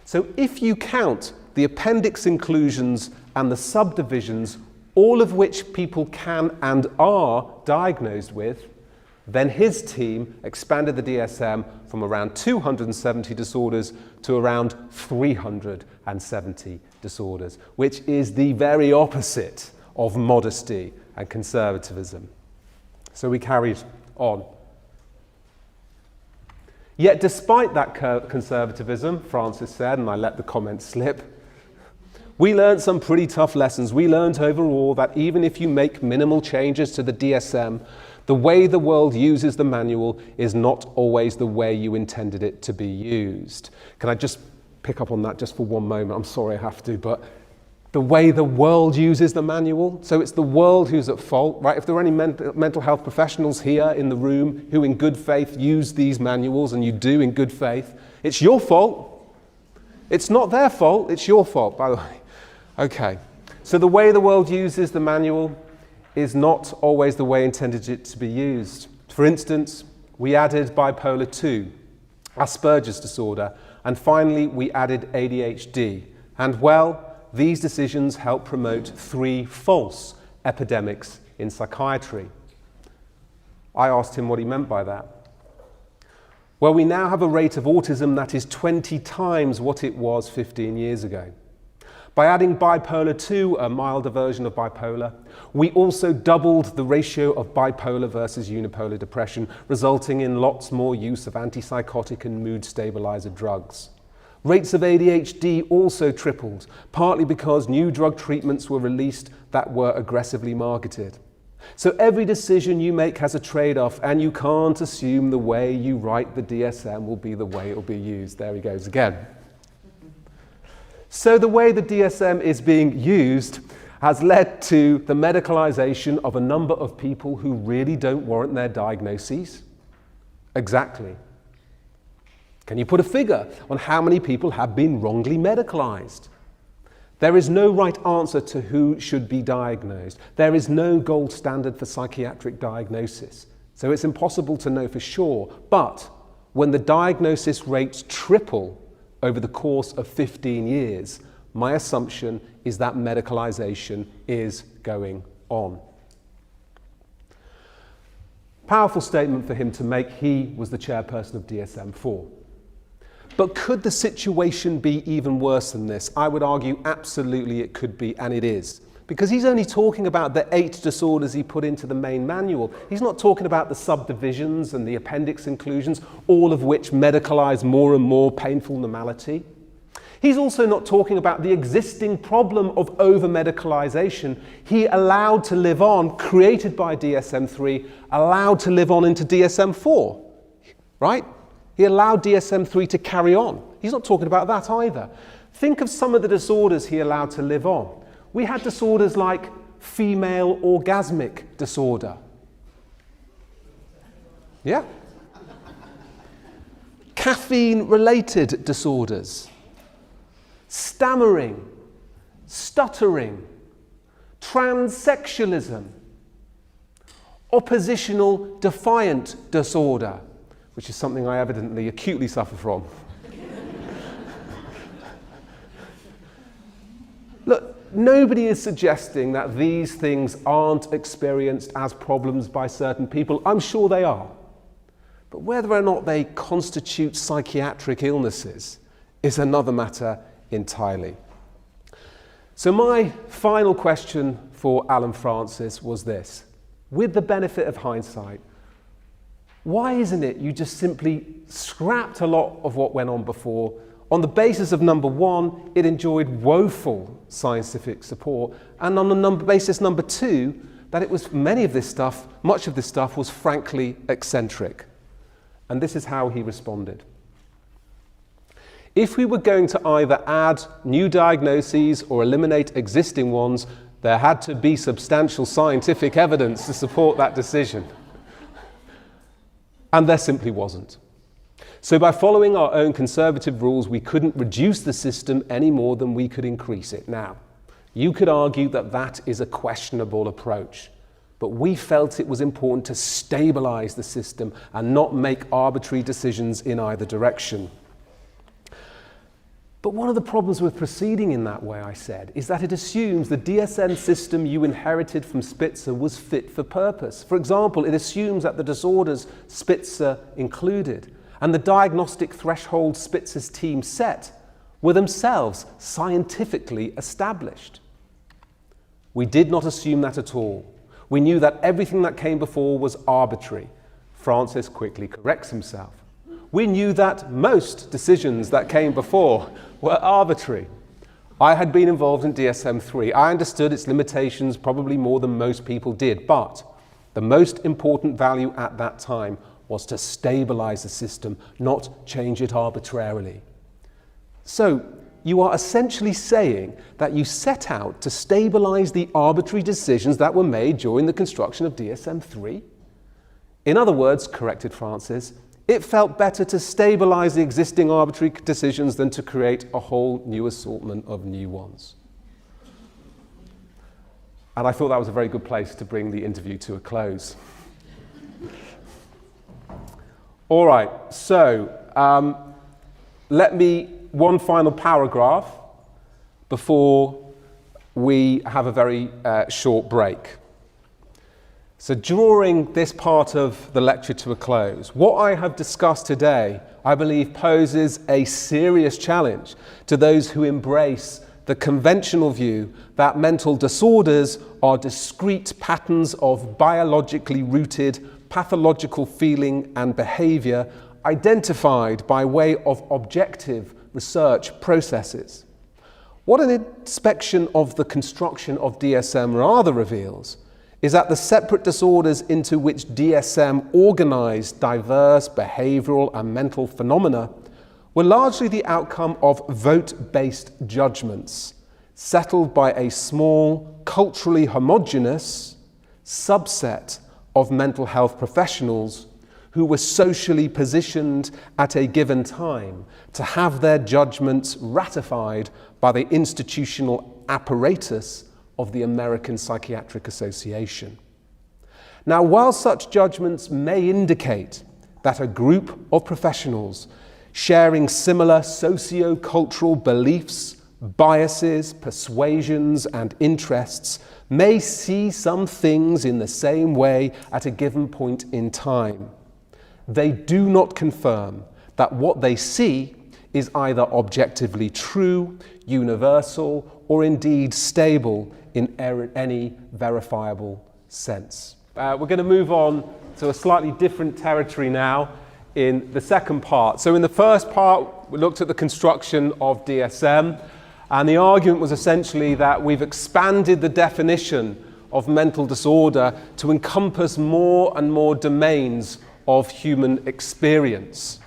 So if you count the appendix inclusions and the subdivisions, all of which people can and are diagnosed with, then his team expanded the DSM from around 270 disorders to around 370 disorders, which is the very opposite of modesty and conservatism. So we carried on. Yet despite that conservatism, Francis said, and I let the comment slip, we learned some pretty tough lessons. We learned overall that even if you make minimal changes to the DSM, the way the world uses the manual is not always the way you intended it to be used. Can I just pick up on that just for one moment? I'm sorry I have to, but the way the world uses the manual, so it's the world who's at fault, right? If there are any mental health professionals here in the room who in good faith use these manuals, and you do in good faith, it's your fault. It's not their fault, it's your fault, by the way. Okay, so the way the world uses the manual is not always the way intended it to be used. For instance, we added bipolar 2, Asperger's disorder, and finally we added ADHD. And well, these decisions help promote 3 false epidemics in psychiatry. I asked him what he meant by that. Well, we now have a rate of autism that is 20 times what it was 15 years ago. By adding bipolar 2, a milder version of bipolar, we also doubled the ratio of bipolar versus unipolar depression, resulting in lots more use of antipsychotic and mood stabilizer drugs. Rates of ADHD also tripled, partly because new drug treatments were released that were aggressively marketed. So every decision you make has a trade-off, and you can't assume the way you write the DSM will be the way it will be used. There he goes again. So the way the DSM is being used has led to the medicalization of a number of people who really don't warrant their diagnoses. Exactly. Can you put a figure on how many people have been wrongly medicalized? There is no right answer to who should be diagnosed. There is no gold standard for psychiatric diagnosis. So it's impossible to know for sure. But when the diagnosis rates triple over the course of 15 years, my assumption is that medicalization is going on. Powerful statement for him to make. He was the chairperson of DSM-4. But could the situation be even worse than this? I would argue absolutely it could be, and it is. Because he's only talking about the 8 disorders he put into the main manual. He's not talking about the subdivisions and the appendix inclusions, all of which medicalize more and more painful normality. He's also not talking about the existing problem of over-medicalization he allowed to live on, created by DSM-3, allowed to live on into DSM-4, right? He allowed DSM-3 to carry on. He's not talking about that either. Think of some of the disorders he allowed to live on. We had disorders like female orgasmic disorder. Yeah. Caffeine-related disorders. Stammering, stuttering, transsexualism, oppositional defiant disorder, which is something I evidently acutely suffer from. Look, nobody is suggesting that these things aren't experienced as problems by certain people. I'm sure they are. But whether or not they constitute psychiatric illnesses is another matter entirely. So my final question for Alan Francis was this. With the benefit of hindsight, why isn't it you just simply scrapped a lot of what went on before on the basis of, number one, it enjoyed woeful scientific support, and on the basis, number two, that it was much of this stuff was frankly eccentric. And this is how he responded. If we were going to either add new diagnoses or eliminate existing ones, there had to be substantial scientific evidence to support that decision. And there simply wasn't. So by following our own conservative rules, we couldn't reduce the system any more than we could increase it. Now, you could argue that that is a questionable approach, but we felt it was important to stabilize the system and not make arbitrary decisions in either direction. But one of the problems with proceeding in that way, I said, is that it assumes the DSM system you inherited from Spitzer was fit for purpose. For example, it assumes that the disorders Spitzer included and the diagnostic threshold Spitzer's team set were themselves scientifically established. We did not assume that at all. We knew that everything that came before was arbitrary. Francis quickly corrects himself. We knew that most decisions that came before were arbitrary. I had been involved in DSM-3. I understood its limitations probably more than most people did, but the most important value at that time was to stabilize the system, not change it arbitrarily. So, you are essentially saying that you set out to stabilize the arbitrary decisions that were made during the construction of DSM-3? In other words, corrected Francis, it felt better to stabilize the existing arbitrary decisions than to create a whole new assortment of new ones. And I thought that was a very good place to bring the interview to a close. All right, so one final paragraph before we have a very short break. So drawing this part of the lecture to a close, what I have discussed today, I believe, poses a serious challenge to those who embrace the conventional view that mental disorders are discrete patterns of biologically rooted pathological feeling and behavior identified by way of objective research processes. What an inspection of the construction of DSM rather reveals is that the separate disorders into which DSM organized diverse behavioral and mental phenomena were largely the outcome of vote-based judgments settled by a small, culturally homogeneous subset of mental health professionals who were socially positioned at a given time to have their judgments ratified by the institutional apparatus of the American Psychiatric Association. Now, while such judgments may indicate that a group of professionals sharing similar socio-cultural beliefs, biases, persuasions, and interests may see some things in the same way at a given point in time. They do not confirm that what they see is either objectively true, universal, or indeed stable in any verifiable sense. We're going to move on to a slightly different territory now in the second part. So in the first part, we looked at the construction of DSM, and the argument was essentially that we've expanded the definition of mental disorder to encompass more and more domains of human experience.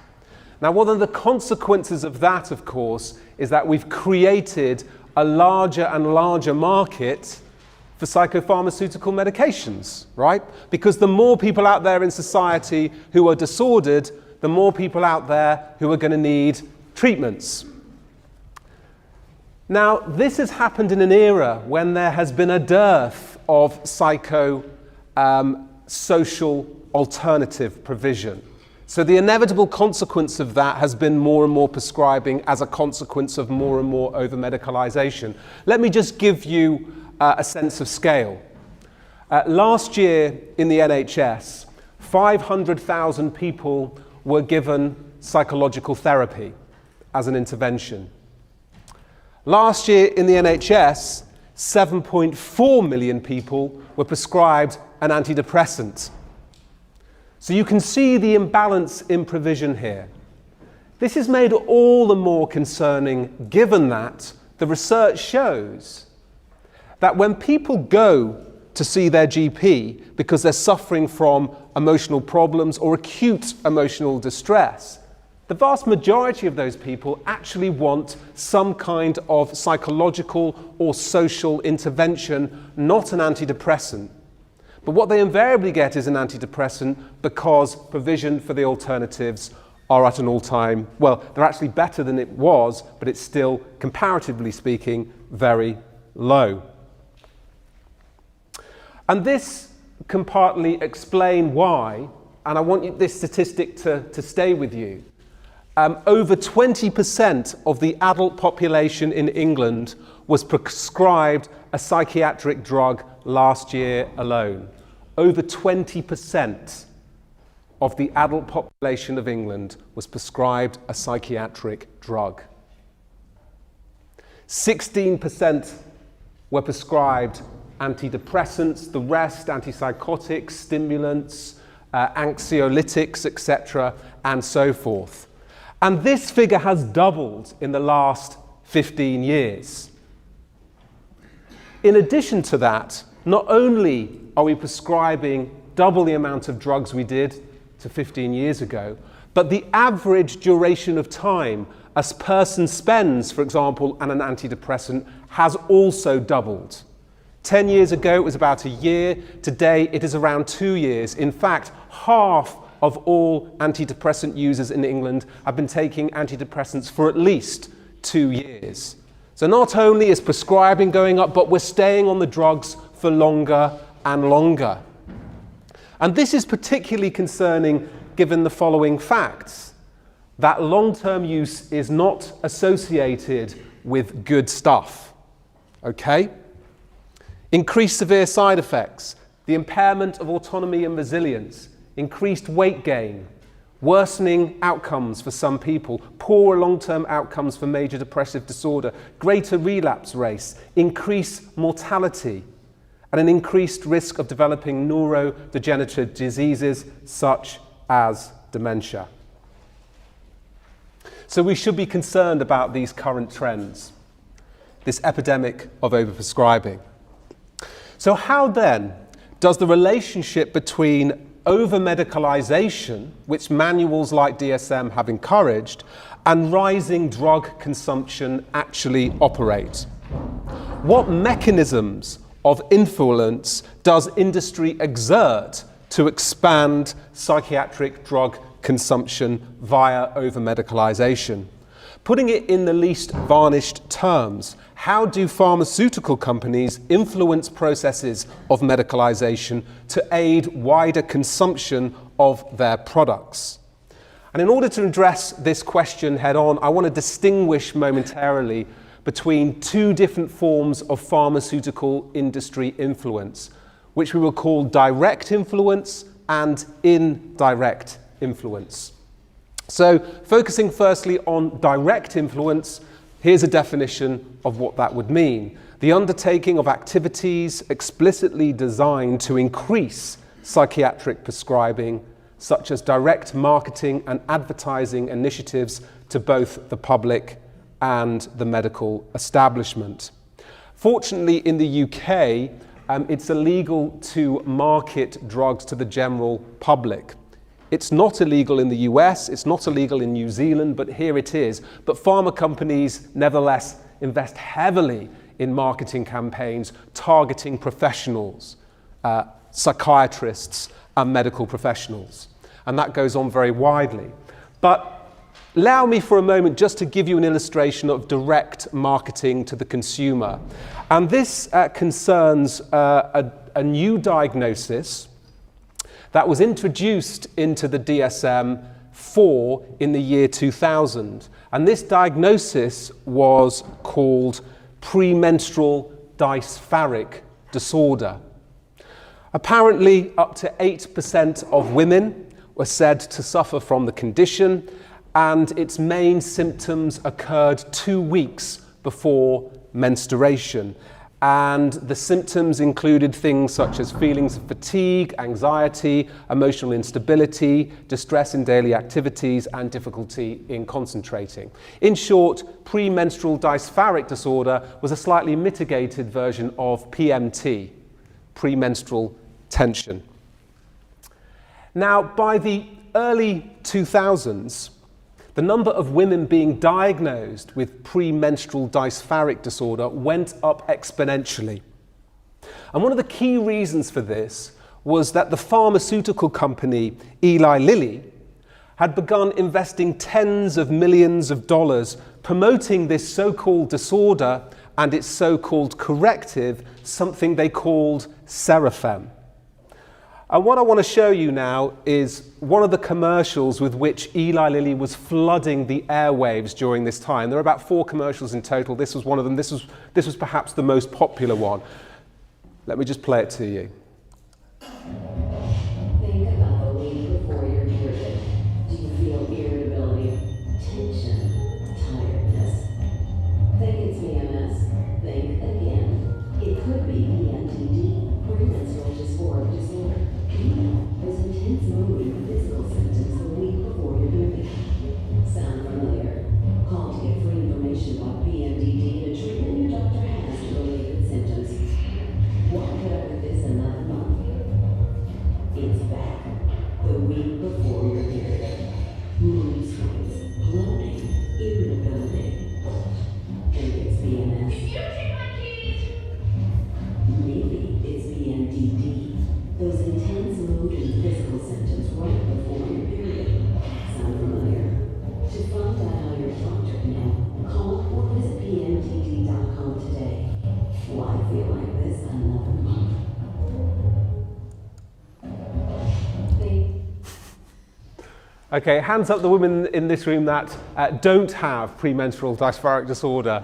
Now, one of the consequences of that, of course, is that we've created a larger and larger market for psychopharmaceutical medications, right? Because the more people out there in society who are disordered, the more people out there who are going to need treatments. Now, this has happened in an era when there has been a dearth of social alternative provision. So the inevitable consequence of that has been more and more prescribing as a consequence of more and more over-medicalization. Let me just give you a sense of scale. Last year in the NHS, 500,000 people were given psychological therapy as an intervention. Last year in the NHS, 7.4 million people were prescribed an antidepressant. So you can see the imbalance in provision here. This is made all the more concerning given that the research shows that when people go to see their GP because they're suffering from emotional problems or acute emotional distress, the vast majority of those people actually want some kind of psychological or social intervention, not an antidepressant. But what they invariably get is an antidepressant because provision for the alternatives are at an all-time, well, they're actually better than it was, but it's still, comparatively speaking, very low. And this can partly explain why, and I want this statistic to stay with you. Over 20% of the adult population in England was prescribed a psychiatric drug last year alone. Over 20% of the adult population of England was prescribed a psychiatric drug. 16% were prescribed antidepressants, the rest antipsychotics, stimulants, anxiolytics, etc., and so forth. And this figure has doubled in the last 15 years. In addition to that, not only are we prescribing double the amount of drugs we did to 15 years ago, but the average duration of time a person spends, for example, on an antidepressant has also doubled. 10 years ago, it was about a year. Today, it is around 2 years. In fact, half of all antidepressant users in England have been taking antidepressants for at least 2 years. So not only is prescribing going up, but we're staying on the drugs for longer and longer. And this is particularly concerning given the following facts: that long-term use is not associated with good stuff. Okay? Increased severe side effects, the impairment of autonomy and resilience, increased weight gain, worsening outcomes for some people, poorer long-term outcomes for major depressive disorder, greater relapse rates, increased mortality, and an increased risk of developing neurodegenerative diseases such as dementia. So we should be concerned about these current trends, this epidemic of overprescribing. So how then does the relationship between over-medicalization, which manuals like DSM have encouraged, and rising drug consumption actually operate? What mechanisms of influence does industry exert to expand psychiatric drug consumption via over-medicalization? Putting it in the least varnished terms, how do pharmaceutical companies influence processes of medicalization to aid wider consumption of their products? And in order to address this question head on, I want to distinguish momentarily between two different forms of pharmaceutical industry influence, which we will call direct influence and indirect influence. So, focusing firstly on direct influence, here's a definition of what that would mean. The undertaking of activities explicitly designed to increase psychiatric prescribing, such as direct marketing and advertising initiatives to both the public and the medical establishment. Fortunately, in the UK, it's illegal to market drugs to the general public. It's not illegal in the US, it's not illegal in New Zealand, but here it is. But pharma companies nevertheless invest heavily in marketing campaigns targeting professionals, psychiatrists and medical professionals. And that goes on very widely. But allow me for a moment just to give you an illustration of direct marketing to the consumer. And this concerns a new diagnosis that was introduced into the DSM-4 in the year 2000. And this diagnosis was called premenstrual dysphoric disorder. Apparently, up to 8% of women were said to suffer from the condition, and its main symptoms occurred 2 weeks before menstruation. And the symptoms included things such as feelings of fatigue, anxiety, emotional instability, distress in daily activities, and difficulty in concentrating. In short, premenstrual dysphoric disorder was a slightly mitigated version of PMT, premenstrual tension. Now, by the early 2000s, the number of women being diagnosed with premenstrual dysphoric disorder went up exponentially. And one of the key reasons for this was that the pharmaceutical company Eli Lilly had begun investing tens of millions of dollars promoting this so-called disorder and its so-called corrective, something they called Serafem. And what I want to show you now is one of the commercials with which Eli Lilly was flooding the airwaves during this time. There are about 4 commercials in total. This was one of them. This was perhaps the most popular one. Let me just play it to you. Think about the week before your period. Do you feel irritability, tension, tiredness? Think it's PMS. Think again. It could be PMDD, premenstrual dysphoric disorder. There's intense mood and physical symptoms the week before your period. Sound familiar? Call to get free information about PMDD and a treatment your doctor has to relieve its symptoms. Won't put up with this another month. It's back. The week before your period. Mood swings, bloating, irritability. Think it's PMS. If you take my keys! Maybe it's PMDD. Those intense mood and physical symptoms right before your period. Sound familiar? To find out how your doctor can help, call or visit pmdd.com today. Why feel like this another month? Okay, hands up the women in this room that don't have premenstrual dysphoric disorder.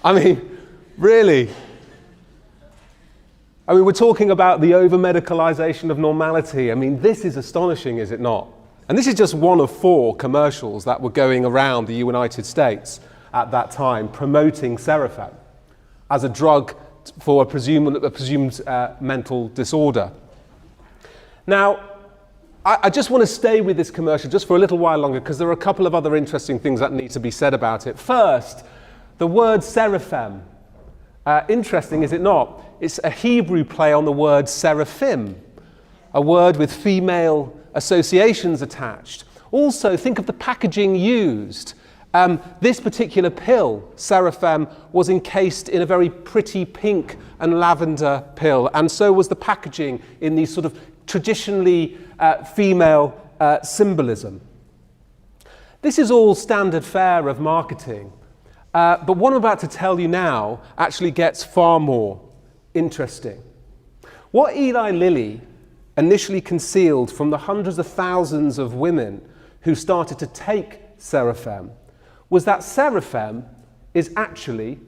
I mean, really? I mean, we're talking about the over-medicalization of normality. I mean, this is astonishing, is it not? And this is just one of 4 commercials that were going around the United States at that time promoting Serafem as a drug for a presumed mental disorder. Now, I just want to stay with this commercial just for a little while longer because there are a couple of other interesting things that need to be said about it. First, the word Serafem. Interesting, is it not? It's a Hebrew play on the word seraphim, a word with female associations attached. Also, think of the packaging used. This particular pill, Serafem, was encased in a very pretty pink and lavender pill, and so was the packaging in these sort of traditionally female symbolism. This is all standard fare of marketing. But what I'm about to tell you now actually gets far more interesting. What Eli Lilly initially concealed from the hundreds of thousands of women who started to take Serafem was that Serafem is actually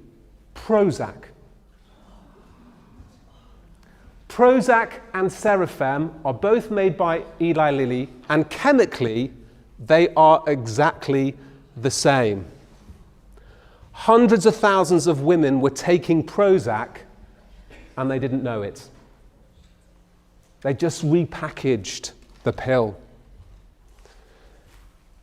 Prozac. Prozac and Serafem are both made by Eli Lilly, and chemically, they are exactly the same. Hundreds of thousands of women were taking Prozac, and they didn't know it. They just repackaged the pill.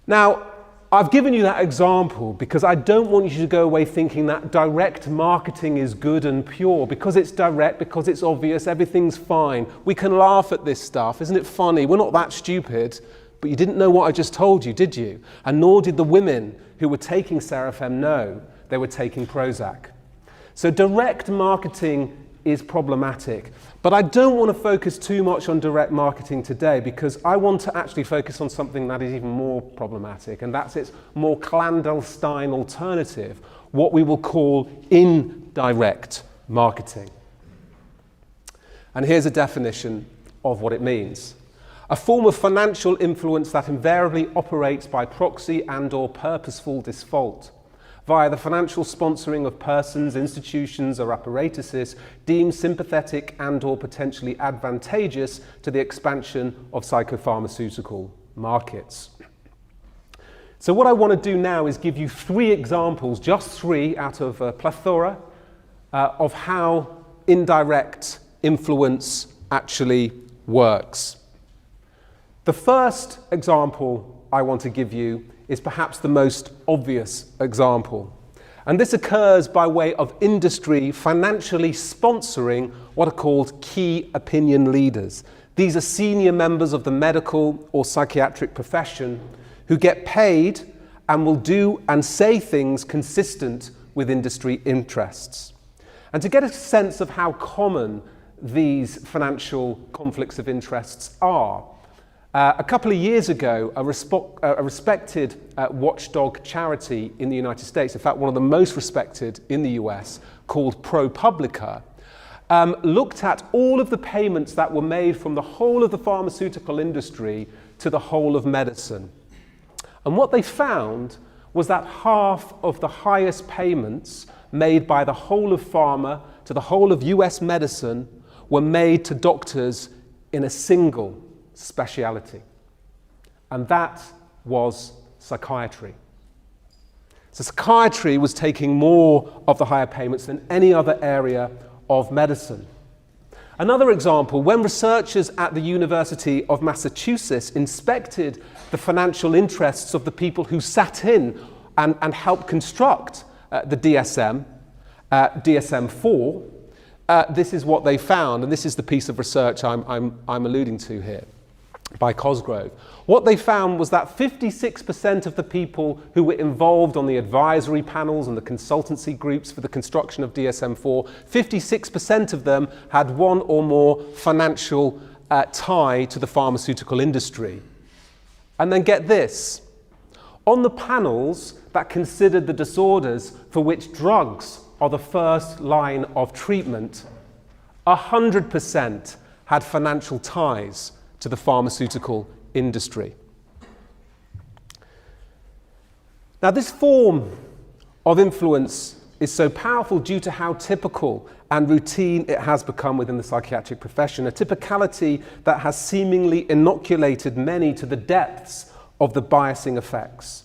Now, I've given you that example because I don't want you to go away thinking that direct marketing is good and pure. Because it's direct, because it's obvious, everything's fine. We can laugh at this stuff. Isn't it funny? We're not that stupid. But you didn't know what I just told you, did you? And nor did the women who were taking Serafem know they were taking Prozac. So direct marketing is problematic. But I don't want to focus too much on direct marketing today because I want to actually focus on something that is even more problematic, and that's its more clandestine alternative, what we will call indirect marketing. And here's a definition of what it means. A form of financial influence that invariably operates by proxy and/or purposeful default, via the financial sponsoring of persons, institutions, or apparatuses deemed sympathetic and/or potentially advantageous to the expansion of psychopharmaceutical markets. So what I want to do now is give you 3 examples, just 3 out of a plethora, of how indirect influence actually works. The first example I want to give you is perhaps the most obvious example. And this occurs by way of industry financially sponsoring what are called key opinion leaders. These are senior members of the medical or psychiatric profession who get paid and will do and say things consistent with industry interests. And to get a sense of how common these financial conflicts of interests are, a couple of years ago, a respected watchdog charity in the United States, in fact one of the most respected in the US, called ProPublica, looked at all of the payments that were made from the whole of the pharmaceutical industry to the whole of medicine. And what they found was that half of the highest payments made by the whole of pharma to the whole of US medicine were made to doctors in a single speciality, and that was psychiatry. So psychiatry was taking more of the higher payments than any other area of medicine. Another example, when researchers at the University of Massachusetts inspected the financial interests of the people who sat in and helped construct the DSM-4, this is what they found, and this is the piece of research I'm alluding to here, by Cosgrove. What they found was that 56% of the people who were involved on the advisory panels and the consultancy groups for the construction of DSM-4, 56% of them had one or more financial tie to the pharmaceutical industry. And then get this, on the panels that considered the disorders for which drugs are the first line of treatment, 100% had financial ties to the pharmaceutical industry. Now, this form of influence is so powerful due to how typical and routine it has become within the psychiatric profession, a typicality that has seemingly inoculated many to the depths of the biasing effects.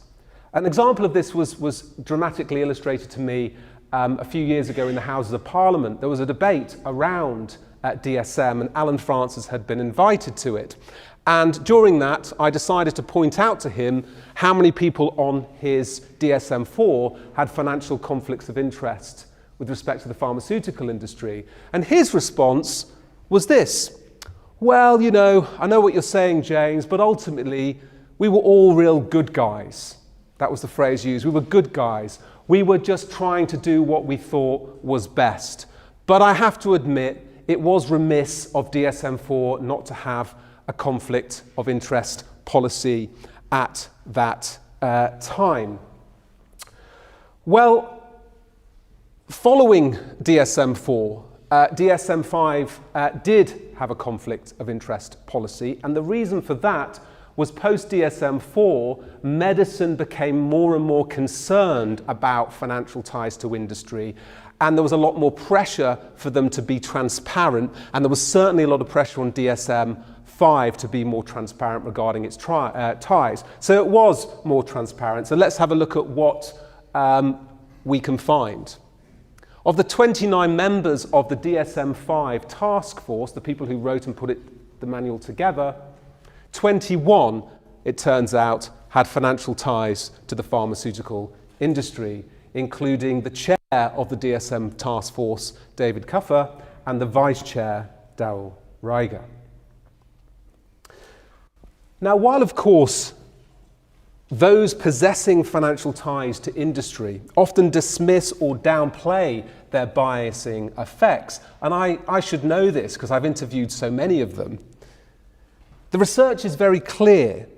An example of this was dramatically illustrated to me a few years ago in the Houses of Parliament. There was a debate around DSM, and Alan Francis had been invited to it. And during that, I decided to point out to him how many people on his DSM-4 had financial conflicts of interest with respect to the pharmaceutical industry. And his response was this: well, you know, I know what you're saying, James, but ultimately, we were all real good guys. That was the phrase used. We were good guys. We were just trying to do what we thought was best. But I have to admit, it was remiss of DSM-4 not to have a conflict of interest policy at that time. Well, following DSM-4, DSM-5 did have a conflict of interest policy, and the reason for that was post-DSM-4, medicine became more and more concerned about financial ties to industry, and there was a lot more pressure for them to be transparent, and there was certainly a lot of pressure on DSM-5 to be more transparent regarding its ties. So it was more transparent. So let's have a look at what we can find. Of the 29 members of the DSM-5 task force, the people who wrote and put the manual together, 21, it turns out, had financial ties to the pharmaceutical industry, including the chair of the DSM task force, David Cuffer, and the vice chair, Darrell Reiger. Now, while of course those possessing financial ties to industry often dismiss or downplay their biasing effects, and I should know this because I've interviewed so many of them, the research is very clear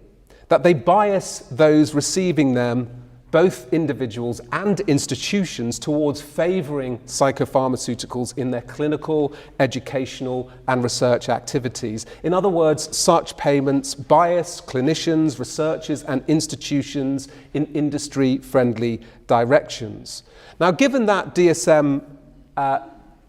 that they bias those receiving them, both individuals and institutions, towards favouring psychopharmaceuticals in their clinical, educational and research activities. In other words, such payments bias clinicians, researchers and institutions in industry-friendly directions. Now, given that DSM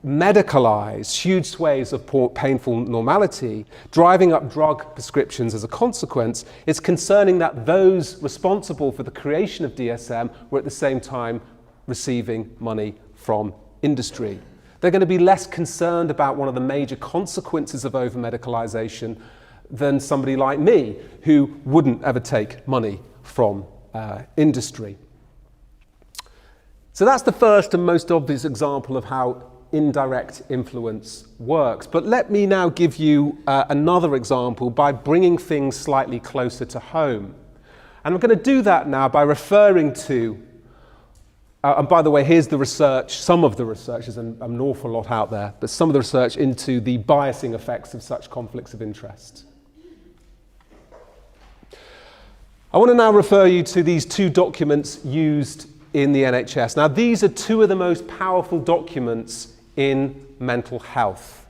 medicalised huge swathes of painful normality, driving up drug prescriptions as a consequence, it's concerning that those responsible for the creation of DSM were at the same time receiving money from industry. They're going to be less concerned about one of the major consequences of over-medicalisation than somebody like me, who wouldn't ever take money from industry. So that's the first and most obvious example of how indirect influence works. But let me now give you another example by bringing things slightly closer to home. And I'm going to do that now by referring to, and by the way, here's the research, some of the research, there's an awful lot out there, but some of the research into the biasing effects of such conflicts of interest. I want to now refer you to these two documents used in the NHS. Now, these are two of the most powerful documents in mental health.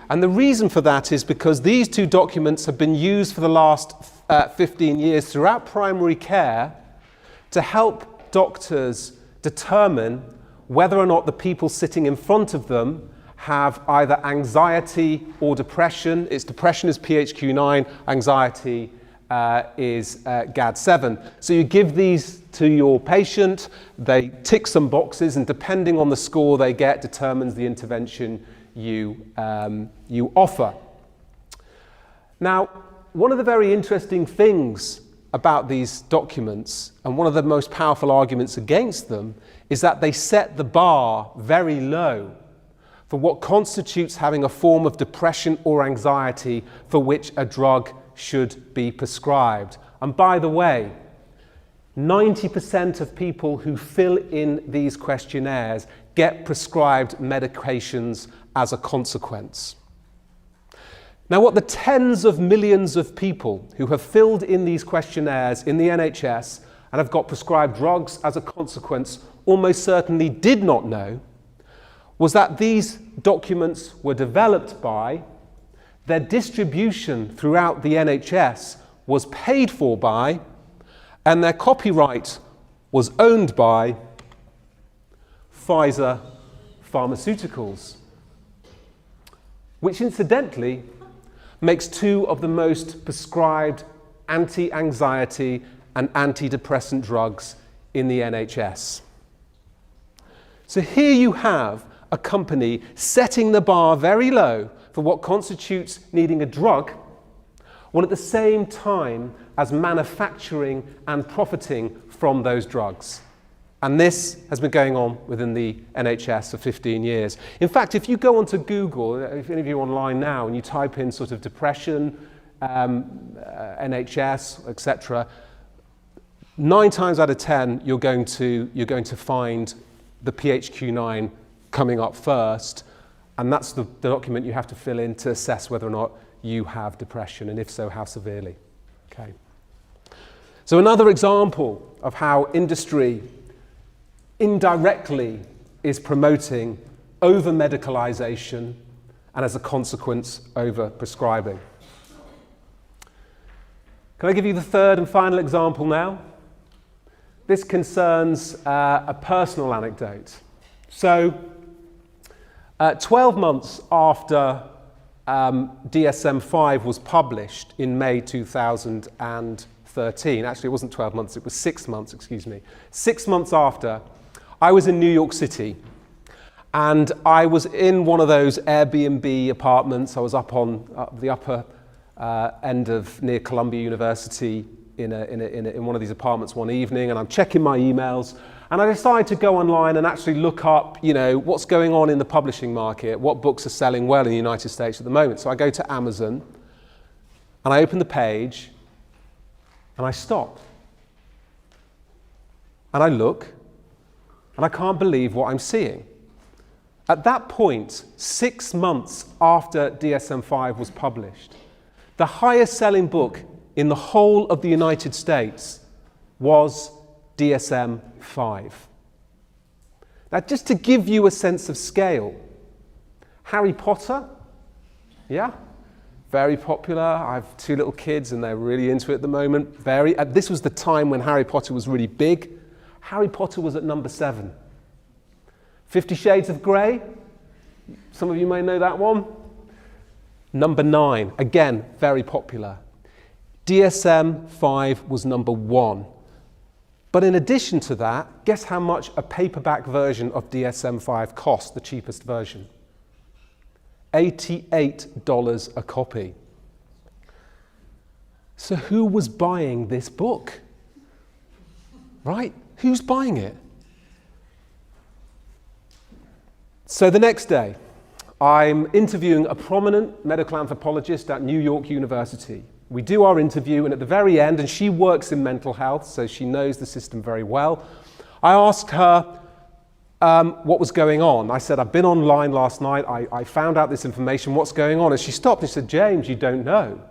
And the reason for that is because these two documents have been used for the last 15 years throughout primary care to help doctors determine whether or not the people sitting in front of them have either anxiety or depression. Depression is PHQ-9, anxiety is GAD-7. So you give these to your patient, they tick some boxes, and depending on the score they get determines the intervention you offer. Now, one of the very interesting things about these documents, and one of the most powerful arguments against them, is that they set the bar very low for what constitutes having a form of depression or anxiety for which a drug should be prescribed. And by the way, 90% of people who fill in these questionnaires get prescribed medications as a consequence. Now, what the tens of millions of people who have filled in these questionnaires in the NHS and have got prescribed drugs as a consequence almost certainly did not know was that these documents were developed by, their distribution throughout the NHS was paid for by, and their copyright was owned by Pfizer Pharmaceuticals, which incidentally makes two of the most prescribed anti-anxiety and antidepressant drugs in the NHS. So here you have a company setting the bar very low for what constitutes needing a drug, while at the same time as manufacturing and profiting from those drugs. And this has been going on within the NHS for 15 years. In fact, if you go onto Google, if any of you are online now, and you type in sort of depression, NHS, etc., 9 times out of 10, you're going to find the PHQ-9 coming up first, and that's the document you have to fill in to assess whether or not you have depression, and if so, how severely. Okay. So another example of how industry indirectly is promoting over-medicalisation and, as a consequence, over-prescribing. Can I give you the third and final example now? This concerns a personal anecdote. So, 12 months after DSM-5 was published in May 2013, actually it wasn't 12 months, it was 6 months, excuse me. 6 months after, I was in New York City, and I was in one of those Airbnb apartments. I was up on the upper end of near Columbia University in one of these apartments one evening, and I'm checking my emails, and I decided to go online and actually look up, what's going on in the publishing market, what books are selling well in the United States at the moment. So I go to Amazon, and I open the page, and I stop. And I look, and I can't believe what I'm seeing. At that point, 6 months after DSM-5 was published, the highest selling book in the whole of the United States was DSM-5. Now, just to give you a sense of scale, Harry Potter, yeah, very popular. I have 2 little kids and they're really into it at the moment. This was the time when Harry Potter was really big. Harry Potter was at number 7. 50 Shades of Grey, some of you may know that one. Number 9, again, very popular. DSM-5 was number 1. But in addition to that, guess how much a paperback version of DSM-5 cost, the cheapest version? $88 a copy. So who was buying this book? Right? Who's buying it? So the next day, I'm interviewing a prominent medical anthropologist at New York University. We do our interview, and at the very end, and she works in mental health, so she knows the system very well, I asked her what was going on. I said, I've been online last night, I found out this information, what's going on? And she stopped and she said, James, you don't know.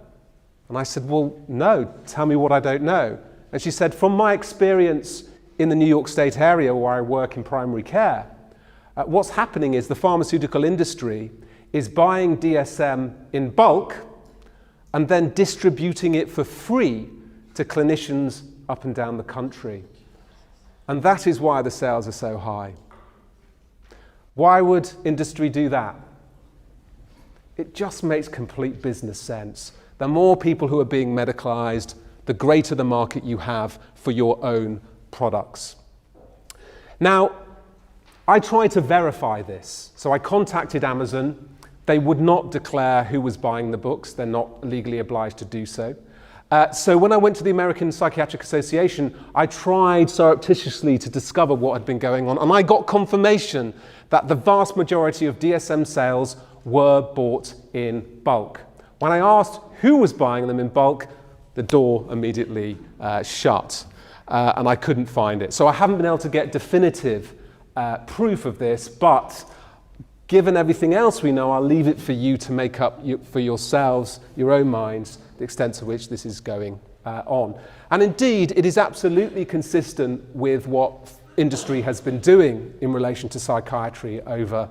And I said, well, no, tell me what I don't know. And she said, from my experience in the New York State area where I work in primary care, what's happening is the pharmaceutical industry is buying DSM in bulk and then distributing it for free to clinicians up and down the country. And that is why the sales are so high. Why would industry do that? It just makes complete business sense. The more people who are being medicalized, the greater the market you have for your own products. Now, I tried to verify this. So I contacted Amazon. They would not declare who was buying the books. They're not legally obliged to do so. So when I went to the American Psychiatric Association, I tried surreptitiously to discover what had been going on, and I got confirmation that the vast majority of DSM sales were bought in bulk. When I asked who was buying them in bulk, the door immediately shut, and I couldn't find it. So I haven't been able to get definitive proof of this, but given everything else we know, I'll leave it for you to make up for yourselves, your own minds, the extent to which this is going on. And indeed, it is absolutely consistent with what industry has been doing in relation to psychiatry over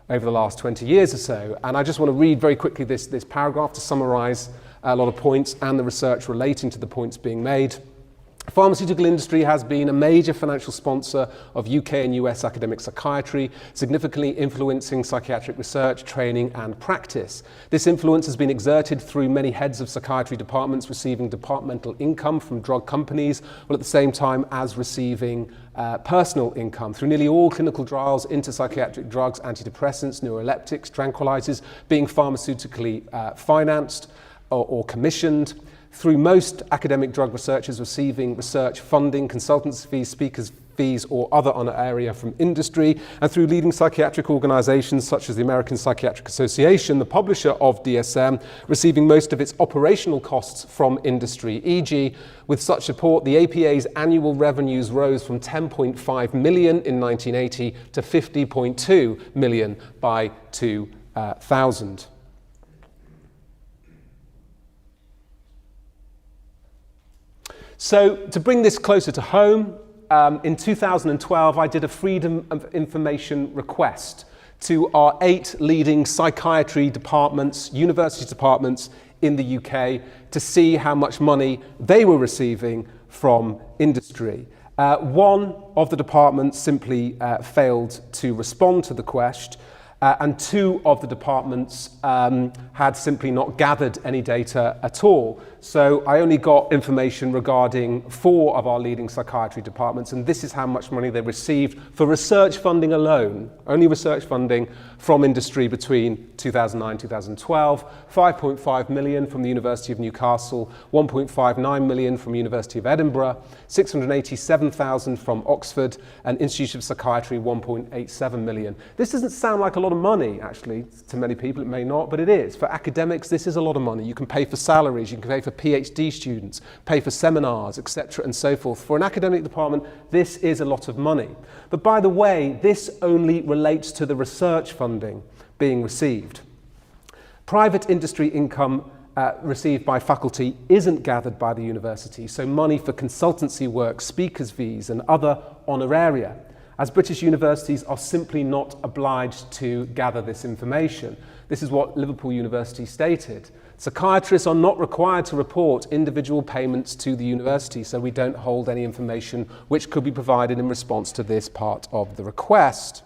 the last 20 years or so. And I just want to read very quickly this paragraph to summarize a lot of points and the research relating to the points being made. The pharmaceutical industry has been a major financial sponsor of UK and US academic psychiatry, significantly influencing psychiatric research, training and practice. This influence has been exerted through many heads of psychiatry departments receiving departmental income from drug companies, while at the same time as receiving personal income through nearly all clinical trials into psychiatric drugs, antidepressants, neuroleptics, tranquilizers being pharmaceutically financed or commissioned, through most academic drug researchers receiving research funding, consultants fees, speakers fees, or other on area from industry, and through leading psychiatric organizations such as the American Psychiatric Association, the publisher of DSM, receiving most of its operational costs from industry. E.g., with such support, the APA's annual revenues rose from 10.5 million in 1980 to 50.2 million by 2000. So to bring this closer to home, in 2012 I did a Freedom of Information request to our 8 leading psychiatry departments, university departments in the UK to see how much money they were receiving from industry. One of the departments simply failed to respond to the question, and two of the departments had simply not gathered any data at all. So I only got information regarding 4 of our leading psychiatry departments, and this is how much money they received for research funding alone, only research funding from industry between 2009 2012, 5.5 million from the University of Newcastle, 1.59 million from University of Edinburgh, 687,000 from Oxford, and Institute of Psychiatry 1.87 million. This doesn't sound like a lot of money, actually, to many people. It may not, but it is. For academics, this is a lot of money. You can pay for salaries, you can pay for PhD students, pay for seminars, etc., and so forth. For an academic department, this is a lot of money. But by the way, this only relates to the research funding being received. Private industry income received by faculty isn't gathered by the university, so money for consultancy work, speakers' fees, and other honoraria, as British universities are simply not obliged to gather this information. This is what Liverpool University stated. Psychiatrists are not required to report individual payments to the university, so we don't hold any information which could be provided in response to this part of the request.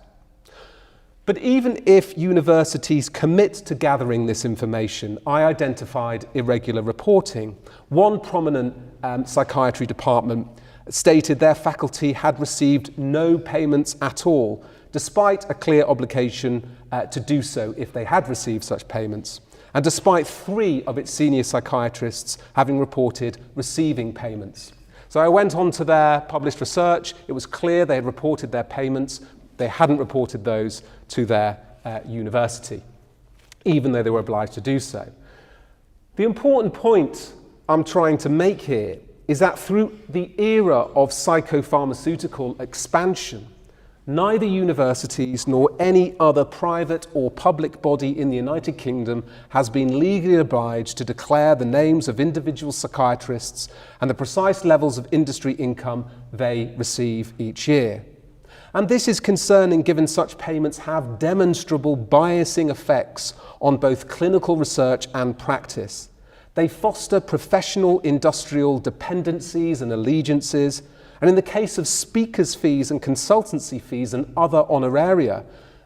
But even if universities commit to gathering this information, I identified irregular reporting. One prominent psychiatry department stated their faculty had received no payments at all, despite a clear obligation to do so if they had received such payments, and despite 3 of its senior psychiatrists having reported receiving payments. So I went on to their published research. It was clear they had reported their payments. They hadn't reported those to their university, even though they were obliged to do so. The important point I'm trying to make here is that through the era of psychopharmaceutical expansion, neither universities nor any other private or public body in the United Kingdom has been legally obliged to declare the names of individual psychiatrists and the precise levels of industry income they receive each year. And this is concerning given such payments have demonstrable biasing effects on both clinical research and practice. They foster professional industrial dependencies and allegiances, and in the case of speakers' fees and consultancy fees and other honoraria,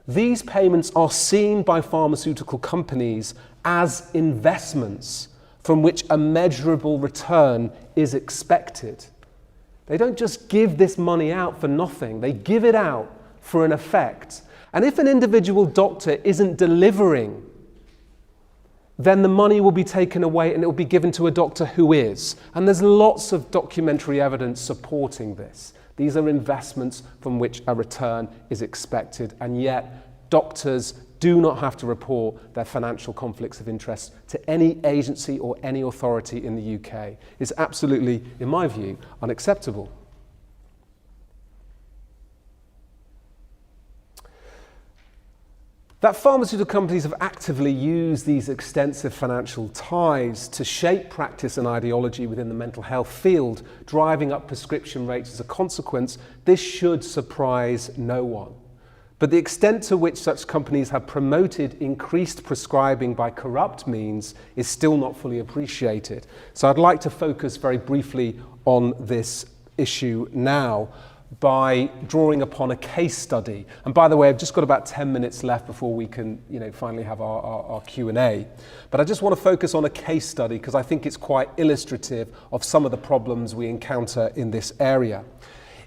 these payments are seen by pharmaceutical companies as investments from which a measurable return is expected. They don't just give this money out for nothing, they give it out for an effect. And if an individual doctor isn't delivering, then the money will be taken away and it will be given to a doctor who is. And there's lots of documentary evidence supporting this. These are investments from which a return is expected, and yet doctors do not have to report their financial conflicts of interest to any agency or any authority in the UK. It's absolutely, in my view, unacceptable. That pharmaceutical companies have actively used these extensive financial ties to shape practice and ideology within the mental health field, driving up prescription rates as a consequence, this should surprise no one. But the extent to which such companies have promoted increased prescribing by corrupt means is still not fully appreciated. So I'd like to focus very briefly on this issue now by drawing upon a case study. And by the way, I've just got about 10 minutes left before we can finally have our Q&A. But I just want to focus on a case study because I think it's quite illustrative of some of the problems we encounter in this area.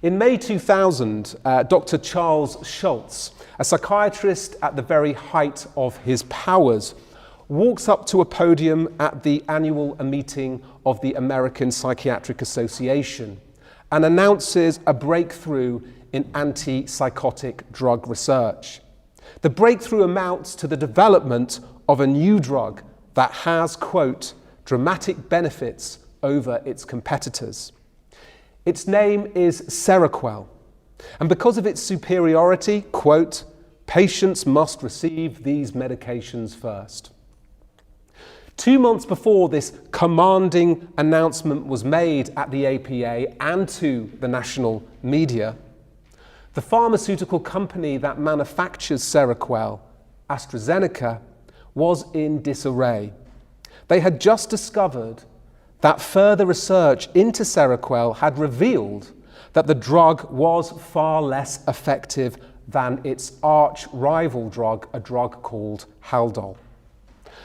In May 2000, Dr. Charles Schultz, a psychiatrist at the very height of his powers, walks up to a podium at the annual meeting of the American Psychiatric Association and announces a breakthrough in antipsychotic drug research. The breakthrough amounts to the development of a new drug that has, quote, dramatic benefits over its competitors. Its name is Seroquel, and because of its superiority, quote, patients must receive these medications first. 2 months before this commanding announcement was made at the APA and to the national media, the pharmaceutical company that manufactures Seroquel, AstraZeneca, was in disarray. They had just discovered that further research into Seroquel had revealed that the drug was far less effective than its arch-rival drug, a drug called Haldol.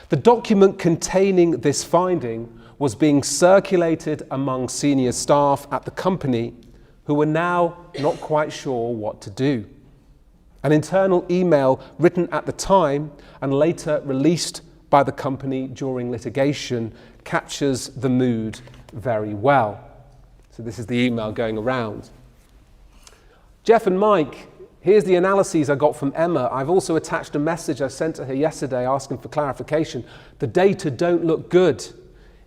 The document containing this finding was being circulated among senior staff at the company who were now not quite sure what to do. An internal email written at the time and later released by the company during litigation captures the mood very well. So this is the email going around. Jeff and Mike, here's the analyses I got from Emma. I've also attached a message I sent to her yesterday asking for clarification. The data don't look good.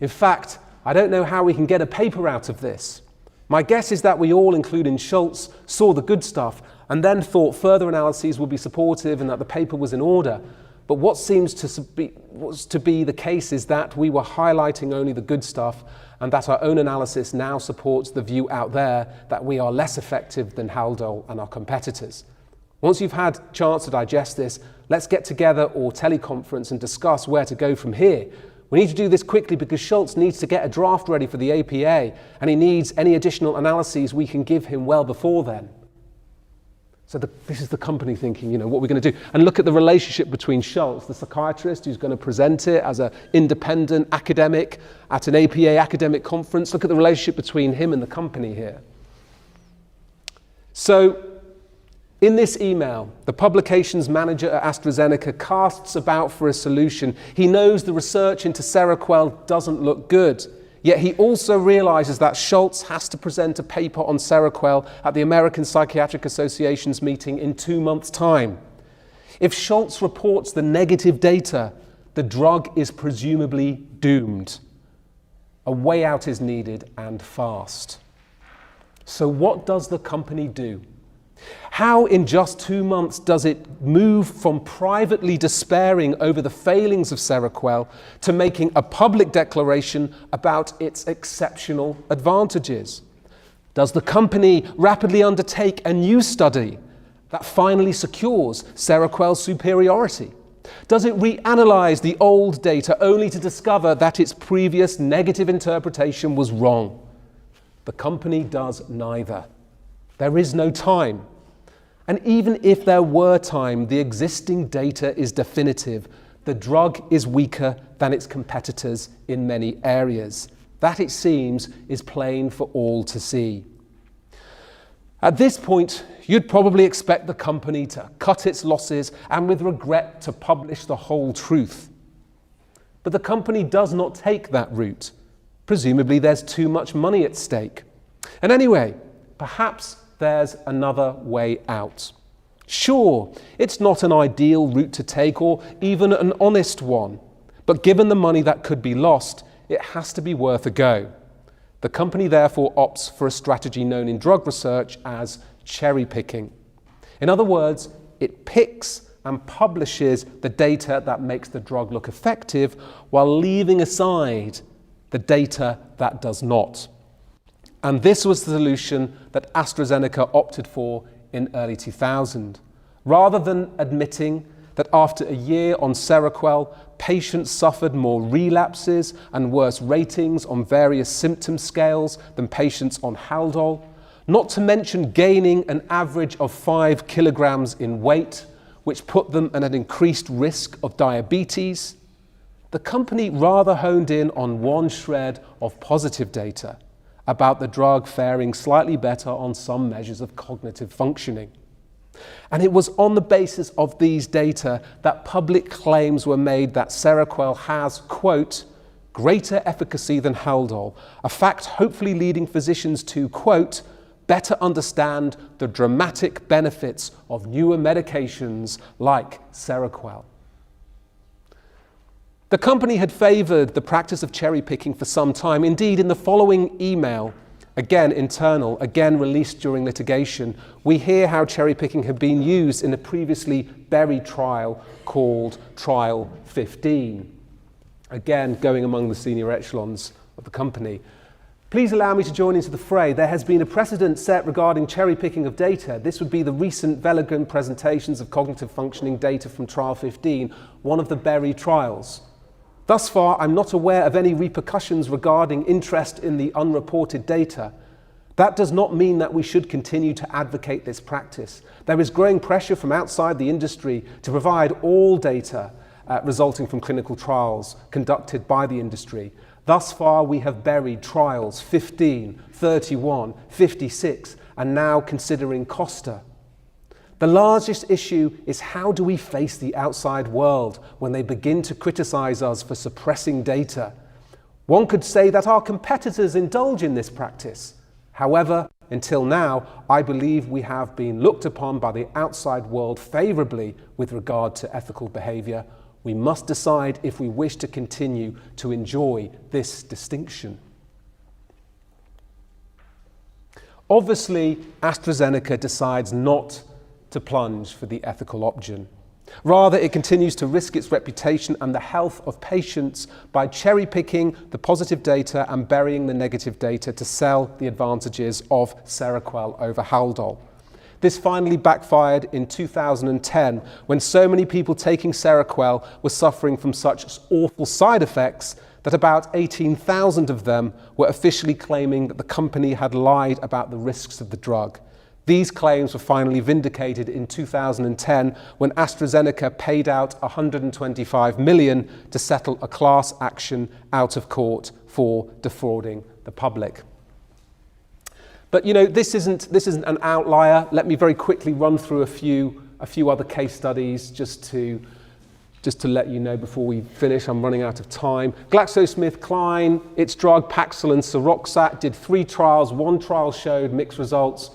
In fact, I don't know how we can get a paper out of this. My guess is that we all, including Schultz, saw the good stuff and then thought further analyses would be supportive and that the paper was in order. But what seems to be the case is that we were highlighting only the good stuff and that our own analysis now supports the view out there that we are less effective than Haldol and our competitors. Once you've had a chance to digest this, let's get together or teleconference and discuss where to go from here. We need to do this quickly because Schultz needs to get a draft ready for the APA and he needs any additional analyses we can give him well before then. So this is the company thinking, what we're going to do. And look at the relationship between Schultz, the psychiatrist who's going to present it as an independent academic at an APA academic conference. Look at the relationship between him and the company here. So in this email, the publications manager at AstraZeneca casts about for a solution. He knows the research into Seroquel doesn't look good. Yet he also realizes that Schultz has to present a paper on Seroquel at the American Psychiatric Association's meeting in 2 months' time. If Schultz reports the negative data, the drug is presumably doomed. A way out is needed and fast. So what does the company do? How in just 2 months does it move from privately despairing over the failings of Seroquel to making a public declaration about its exceptional advantages? Does the company rapidly undertake a new study that finally secures Seroquel's superiority? Does it reanalyze the old data only to discover that its previous negative interpretation was wrong? The company does neither. There is no time. And even if there were time, the existing data is definitive. The drug is weaker than its competitors in many areas. That, it seems, is plain for all to see. At this point, you'd probably expect the company to cut its losses and with regret to publish the whole truth. But the company does not take that route. Presumably there's too much money at stake. And anyway, perhaps there's another way out. Sure, it's not an ideal route to take or even an honest one, but given the money that could be lost, it has to be worth a go. The company therefore opts for a strategy known in drug research as cherry picking. In other words, it picks and publishes the data that makes the drug look effective while leaving aside the data that does not. And this was the solution that AstraZeneca opted for in early 2000. Rather than admitting that after a year on Seroquel, patients suffered more relapses and worse ratings on various symptom scales than patients on Haldol, not to mention gaining an average of 5 kilograms in weight, which put them at an increased risk of diabetes, the company rather honed in on one shred of positive data about the drug faring slightly better on some measures of cognitive functioning. And it was on the basis of these data that public claims were made that Seroquel has, quote, greater efficacy than Haldol, a fact hopefully leading physicians to, quote, better understand the dramatic benefits of newer medications like Seroquel. The company had favored the practice of cherry picking for some time. Indeed, in the following email, again internal, again released during litigation, we hear how cherry picking had been used in a previously buried trial called Trial 15. Again, going among the senior echelons of the company. Please allow me to join into the fray. There has been a precedent set regarding cherry picking of data. This would be the recent Veligan presentations of cognitive functioning data from Trial 15, one of the buried trials. Thus far, I'm not aware of any repercussions regarding interest in the unreported data. That does not mean that we should continue to advocate this practice. There is growing pressure from outside the industry to provide all data resulting from clinical trials conducted by the industry. Thus far, we have buried trials 15, 31, 56, and now considering Costa. The largest issue is how do we face the outside world when they begin to criticize us for suppressing data? One could say that our competitors indulge in this practice. However, until now, I believe we have been looked upon by the outside world favorably with regard to ethical behavior. We must decide if we wish to continue to enjoy this distinction. Obviously, AstraZeneca decides not to plunge for the ethical option. Rather, it continues to risk its reputation and the health of patients by cherry-picking the positive data and burying the negative data to sell the advantages of Seroquel over Haldol. This finally backfired in 2010 when so many people taking Seroquel were suffering from such awful side effects that about 18,000 of them were officially claiming that the company had lied about the risks of the drug. These claims were finally vindicated in 2010 when AstraZeneca paid out $125 million to settle a class action out of court for defrauding the public. But you know, this isn't an outlier. Let me very quickly run through a few other case studies just to let you know before we finish. I'm running out of time. GlaxoSmithKline, its drug Paxil and Seroxat did 3 trials. 1 trial showed mixed results.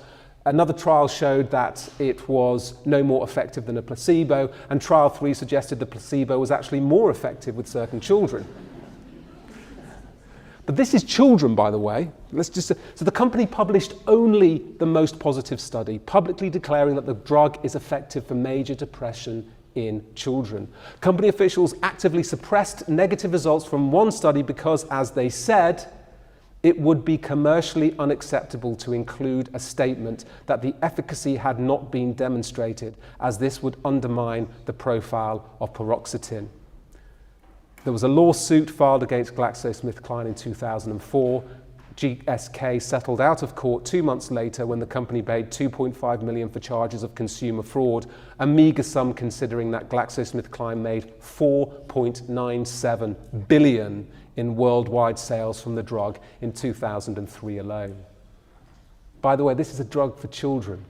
Another trial showed that it was no more effective than a placebo, and trial 3 suggested the placebo was actually more effective with certain children. But this is children, by the way. So the company published only the most positive study, publicly declaring that the drug is effective for major depression in children. Company officials actively suppressed negative results from one study because, as they said, it would be commercially unacceptable to include a statement that the efficacy had not been demonstrated, as this would undermine the profile of paroxetine. There was a lawsuit filed against GlaxoSmithKline in 2004. GSK settled out of court 2 months later when the company paid $2.5 million for charges of consumer fraud, a meager sum considering that GlaxoSmithKline made $4.97 billion in worldwide sales from the drug in 2003 alone. By the way, this is a drug for children.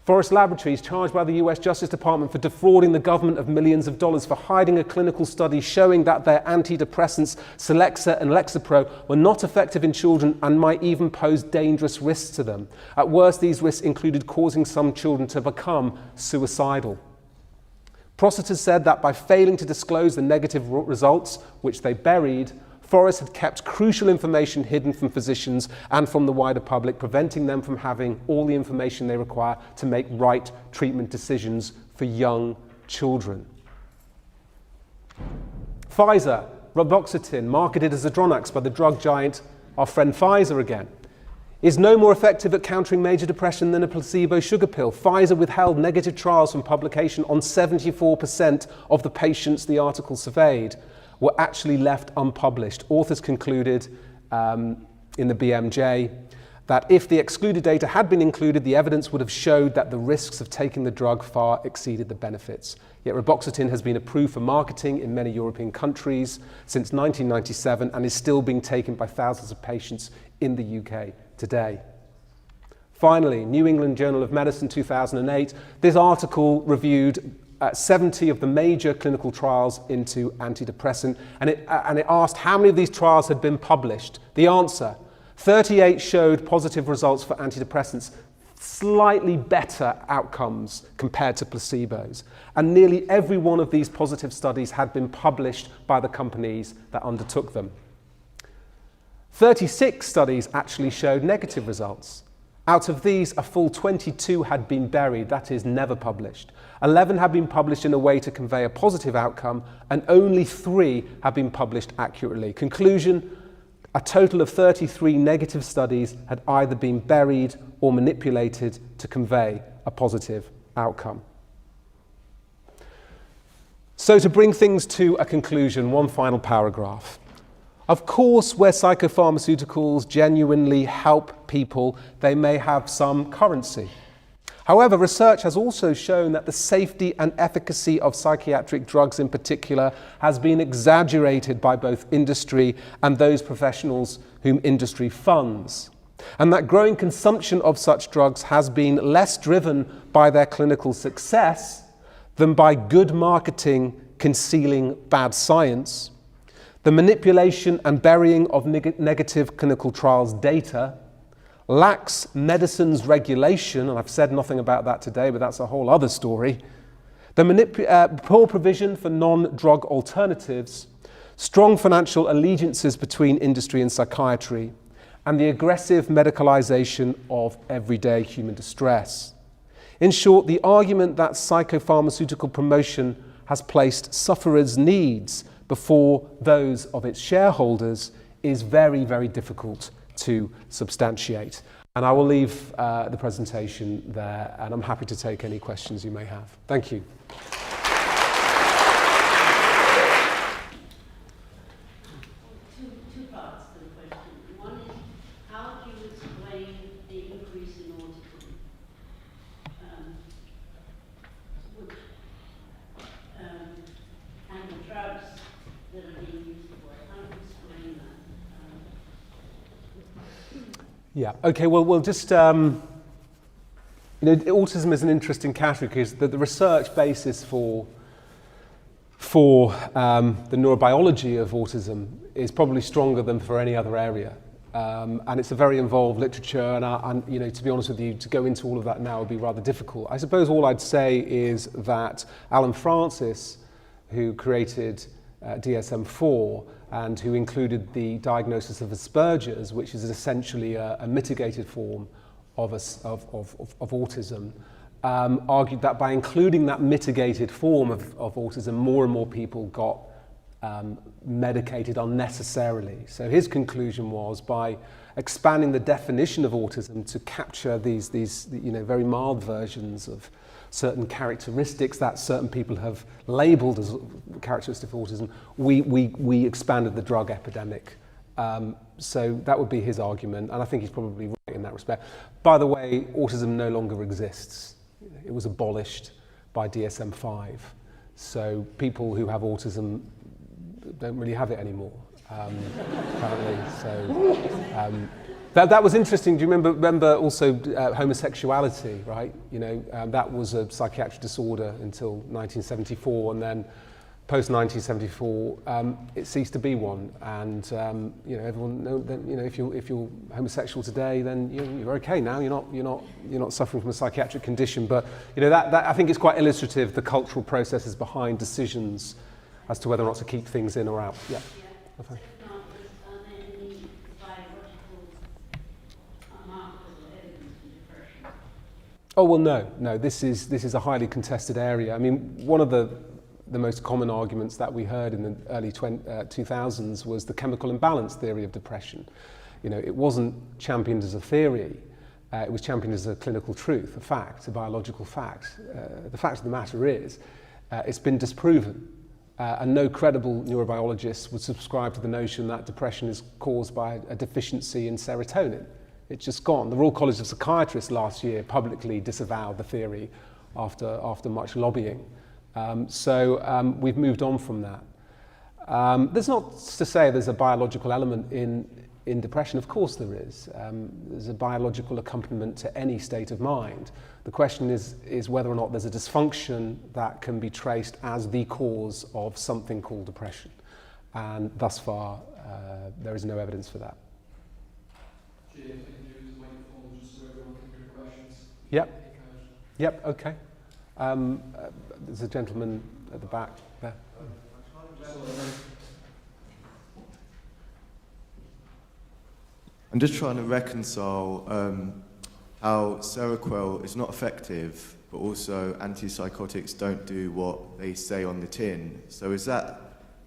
Forest Laboratories, charged by the US Justice Department for defrauding the government of millions of dollars for hiding a clinical study showing that their antidepressants, Celexa and Lexapro, were not effective in children and might even pose dangerous risks to them. At worst, these risks included causing some children to become suicidal. Prosecutors said that by failing to disclose the negative results, which they buried, Forest had kept crucial information hidden from physicians and from the wider public, preventing them from having all the information they require to make right treatment decisions for young children. Pfizer, reboxetine, marketed as Adronax by the drug giant, our friend Pfizer again, is no more effective at countering major depression than a placebo sugar pill. Pfizer withheld negative trials from publication on 74% of the patients the article surveyed were actually left unpublished. Authors concluded in the BMJ that if the excluded data had been included, the evidence would have showed that the risks of taking the drug far exceeded the benefits. Yet reboxetine has been approved for marketing in many European countries since 1997 and is still being taken by thousands of patients in the UK today. Finally, New England Journal of Medicine 2008, this article reviewed 70 of the major clinical trials into antidepressant, and it asked how many of these trials had been published. The answer, 38 showed positive results for antidepressants, slightly better outcomes compared to placebos. And nearly every one of these positive studies had been published by the companies that undertook them. 36 studies actually showed negative results. Out of these, a full 22 had been buried, that is, never published. 11 had been published in a way to convey a positive outcome, and only 3 have been published accurately. Conclusion, a total of 33 negative studies had either been buried or manipulated to convey a positive outcome. So to bring things to a conclusion, one final paragraph. Of course, where psychopharmaceuticals genuinely help people, they may have some currency. However, research has also shown that the safety and efficacy of psychiatric drugs in particular has been exaggerated by both industry and those professionals whom industry funds, and that growing consumption of such drugs has been less driven by their clinical success than by good marketing concealing bad science, the manipulation and burying of negative clinical trials data, lax medicines regulation, and I've said nothing about that today, but that's a whole other story, the poor provision for non-drug alternatives, strong financial allegiances between industry and psychiatry, and the aggressive medicalization of everyday human distress. In short, the argument that psychopharmaceutical promotion has placed sufferers' needs before those of its shareholders is very, very difficult to substantiate. And I will leave the presentation there, and I'm happy to take any questions you may have. Thank you. Two parts to the question. One is, how do you explain the increase in autism? And the drugs that are being used for it. How do you explain that? Yeah, okay, well, we'll just, autism is an interesting category because the research basis for the neurobiology of autism is probably stronger than for any other area. And it's a very involved literature, and to be honest with you, to go into all of that now would be rather difficult. I suppose all I'd say is that Alan Francis, who created DSM-4 and who included the diagnosis of Asperger's, which is essentially a mitigated form of autism, argued that by including that mitigated form of autism, more and more people got medicated unnecessarily. So his conclusion was, by expanding the definition of autism to capture these very mild versions of certain characteristics that certain people have labeled as characteristic of autism, we expanded the drug epidemic. So that would be his argument, and I think he's probably right in that respect. By the way, autism no longer exists. It was abolished by DSM-5. So people who have autism don't really have it anymore, apparently. So that was interesting. Do you remember also homosexuality, right? That was a psychiatric disorder until 1974, and then post 1974, it ceased to be one. And everyone know that if you're homosexual today, then you're okay now. You're not suffering from a psychiatric condition. But that I think is quite illustrative, the cultural processes behind decisions as to whether or not to keep things in or out. Yeah. Okay. Oh well, no. This is a highly contested area. I mean, one of the most common arguments that we heard in the early 2000s was the chemical imbalance theory of depression. It wasn't championed as a theory. It was championed as a clinical truth, a fact, a biological fact. The fact of the matter is, it's been disproven. And no credible neurobiologist would subscribe to the notion that depression is caused by a deficiency in serotonin. It's just gone. The Royal College of Psychiatrists last year publicly disavowed the theory after much lobbying. So we've moved on from that. There's not to say there's a biological element in depression. Of course there is. There's a biological accompaniment to any state of mind. The question is whether or not there's a dysfunction that can be traced as the cause of something called depression. And thus far, there is no evidence for that. Yep, okay. There's a gentleman at the back there. I'm just trying to reconcile how Seroquel is not effective, but also antipsychotics don't do what they say on the tin. So is that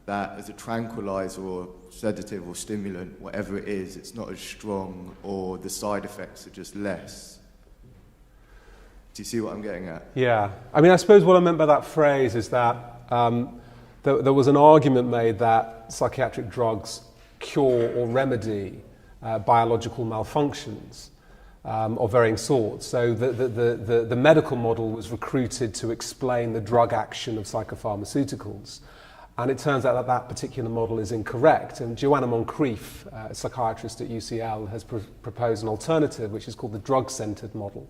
as a tranquilizer or sedative or stimulant, whatever it is, it's not as strong, or the side effects are just less? Do you see what I'm getting at? Yeah. I mean, I suppose what I meant by that phrase is that there was an argument made that psychiatric drugs cure or remedy biological malfunctions of varying sorts. So the medical model was recruited to explain the drug action of psychopharmaceuticals. And it turns out that that particular model is incorrect. And Joanna Moncrief, a psychiatrist at UCL, has proposed an alternative, which is called the drug-centered model.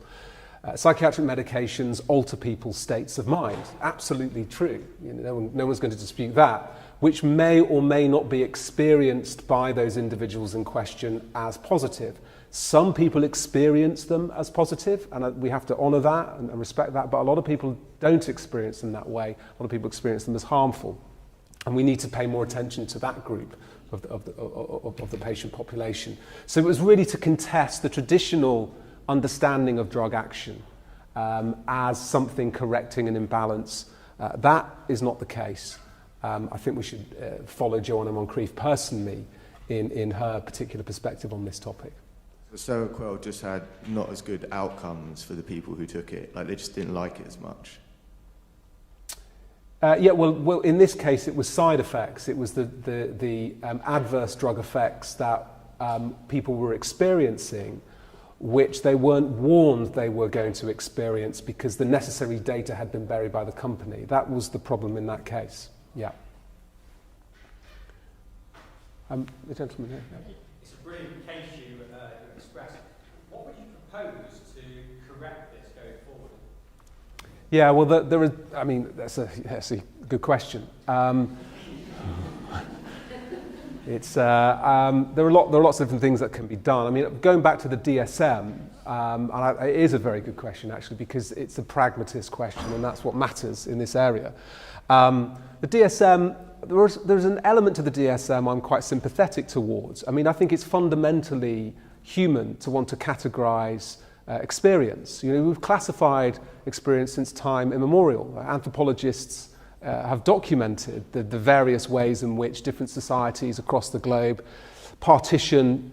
Psychiatric medications alter people's states of mind. Absolutely true. No one's going to dispute that, which may or may not be experienced by those individuals in question as positive. Some people experience them as positive, and we have to honour that and respect that, but a lot of people don't experience them that way. A lot of people experience them as harmful. And we need to pay more attention to that group of the patient population. So it was really to contest the traditional understanding of drug action as something correcting an imbalance. That is not the case. I think we should follow Joanna Moncrief personally in her particular perspective on this topic. So Seroquel just had not as good outcomes for the people who took it, like they just didn't like it as much. Well, in this case, it was side effects. It was the adverse drug effects that people were experiencing, which they weren't warned they were going to experience because the necessary data had been buried by the company. That was the problem in that case. Yeah. The gentleman here. Yeah. It's a brilliant case you expressed. What would you propose to correct this going forward? Yeah, well, there is. I mean, that's a good question. There are lots of different things that can be done. I mean, going back to the DSM, it is a very good question actually because it's a pragmatist question, and that's what matters in this area. The DSM, there's an element to the DSM I'm quite sympathetic towards. I mean, I think it's fundamentally human to want to categorise experience. You know, we've classified experience since time immemorial. Anthropologists have documented the various ways in which different societies across the globe partition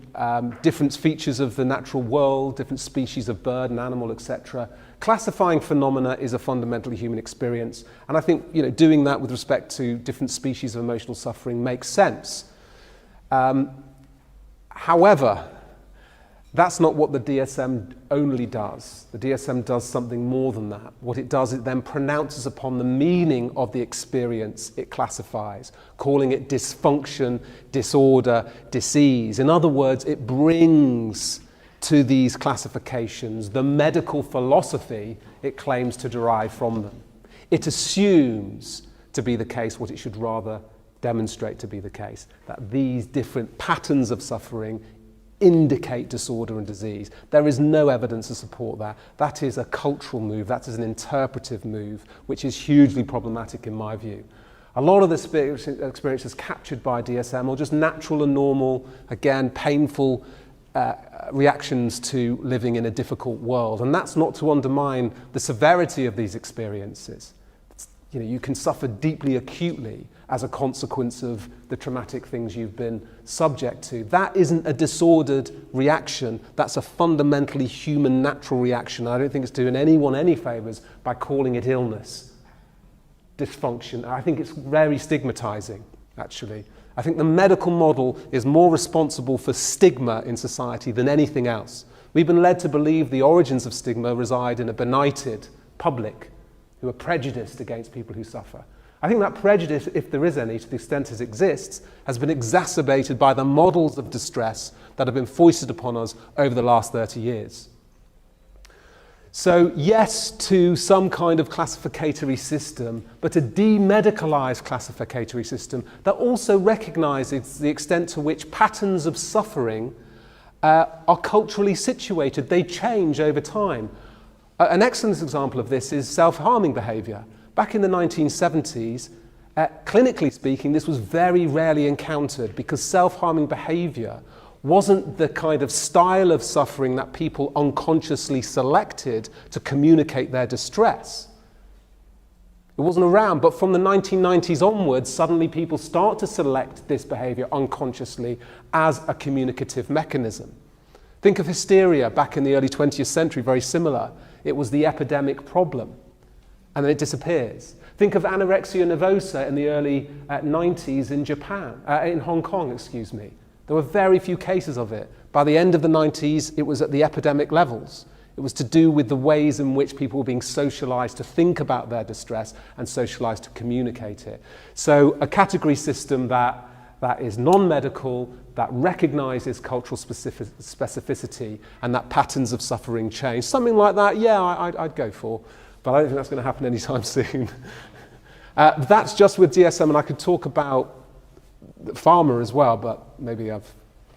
different features of the natural world, different species of bird and animal, etc. Classifying phenomena is a fundamentally human experience, and I think doing that with respect to different species of emotional suffering makes sense. However, that's not what the DSM only does. The DSM does something more than that. What it does, it then pronounces upon the meaning of the experience it classifies, calling it dysfunction, disorder, disease. In other words, it brings to these classifications the medical philosophy it claims to derive from them. It assumes to be the case what it should rather demonstrate to be the case, that these different patterns of suffering indicate disorder and disease. There is no evidence to support that. That is a cultural move, that is an interpretive move, which is hugely problematic in my view. A lot of the experiences captured by DSM are just natural and normal, again, painful reactions to living in a difficult world. And that's not to undermine the severity of these experiences. You can suffer deeply acutely as a consequence of the traumatic things you've been subject to. That isn't a disordered reaction. That's a fundamentally human, natural reaction. I don't think it's doing anyone any favours by calling it illness, dysfunction. I think it's very stigmatising, actually. I think the medical model is more responsible for stigma in society than anything else. We've been led to believe the origins of stigma reside in a benighted public who are prejudiced against people who suffer. I think that prejudice, if there is any, to the extent it exists, has been exacerbated by the models of distress that have been foisted upon us over the last 30 years. So yes to some kind of classificatory system, but a demedicalized classificatory system that also recognizes the extent to which patterns of suffering are culturally situated. They change over time. An excellent example of this is self-harming behavior. Back in the 1970s, clinically speaking, this was very rarely encountered because self-harming behavior wasn't the kind of style of suffering that people unconsciously selected to communicate their distress. It wasn't around, but from the 1990s onwards, suddenly people start to select this behavior unconsciously as a communicative mechanism. Think of hysteria back in the early 20th century, very similar. It was the epidemic problem. and then it disappears. Think of anorexia nervosa in the early 90s in Japan, in Hong Kong, excuse me. There were very few cases of it. By the end of the 90s, it was at the epidemic levels. It was to do with the ways in which people were being socialized to think about their distress and socialized to communicate it. So a category system that is non-medical, that recognizes cultural specificity and that patterns of suffering change. Something like that, yeah, I'd go for. But I don't think that's going to happen anytime soon. That's just with DSM, and I could talk about Pharma as well, but maybe I've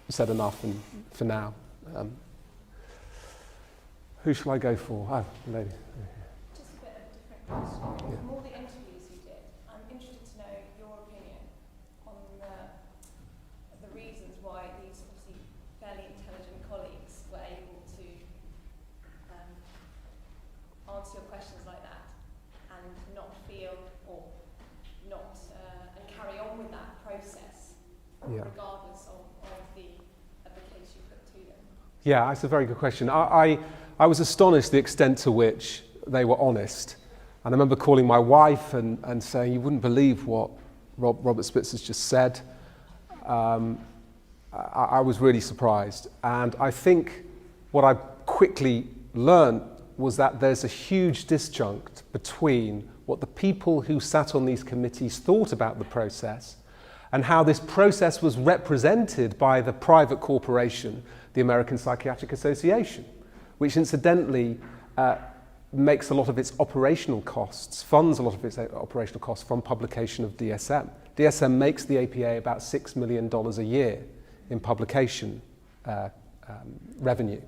said enough for now. Who shall I go for? Oh, lady. Just a bit of a different question. From all the interviews you did, I'm interested to know your opinion on the reasons why these obviously fairly intelligent colleagues were able to answer your questions like that and not feel or not and carry on with that process regardless of the case you put to them. Yeah, that's a very good question. I was astonished the extent to which they were honest. And I remember calling my wife and saying, you wouldn't believe what Robert Spitz has just said. I was really surprised. And I think what I quickly learned was that there's a huge disjunct between what the people who sat on these committees thought about the process and how this process was represented by the private corporation, the American Psychiatric Association, which incidentally makes a lot of its operational costs, funds a lot of its operational costs from publication of DSM. DSM makes the APA about $6 million a year in publication revenue.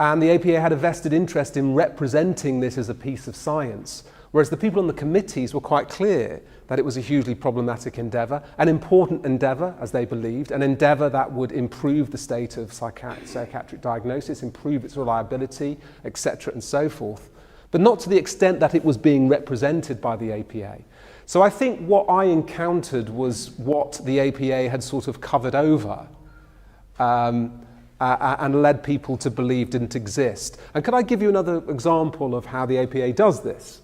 And the APA had a vested interest in representing this as a piece of science, whereas the people on the committees were quite clear that it was a hugely problematic endeavour, an important endeavour, as they believed, an endeavour that would improve the state of psychiatric diagnosis, improve its reliability, etc., and so forth, but not to the extent that it was being represented by the APA. So I think what I encountered was what the APA had sort of covered over and led people to believe didn't exist. And could I give you another example of how the APA does this?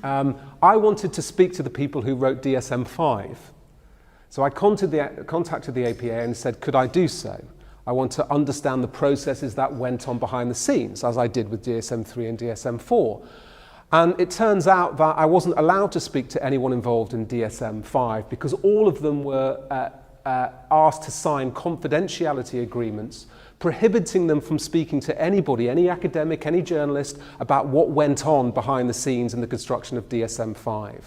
I wanted to speak to the people who wrote DSM-5. So I contacted the APA and said, could I do so? I want to understand the processes that went on behind the scenes, as I did with DSM-3 and DSM-4. And it turns out that I wasn't allowed to speak to anyone involved in DSM-5 because all of them were asked to sign confidentiality agreements prohibiting them from speaking to anybody, any academic, any journalist, about what went on behind the scenes in the construction of DSM-5.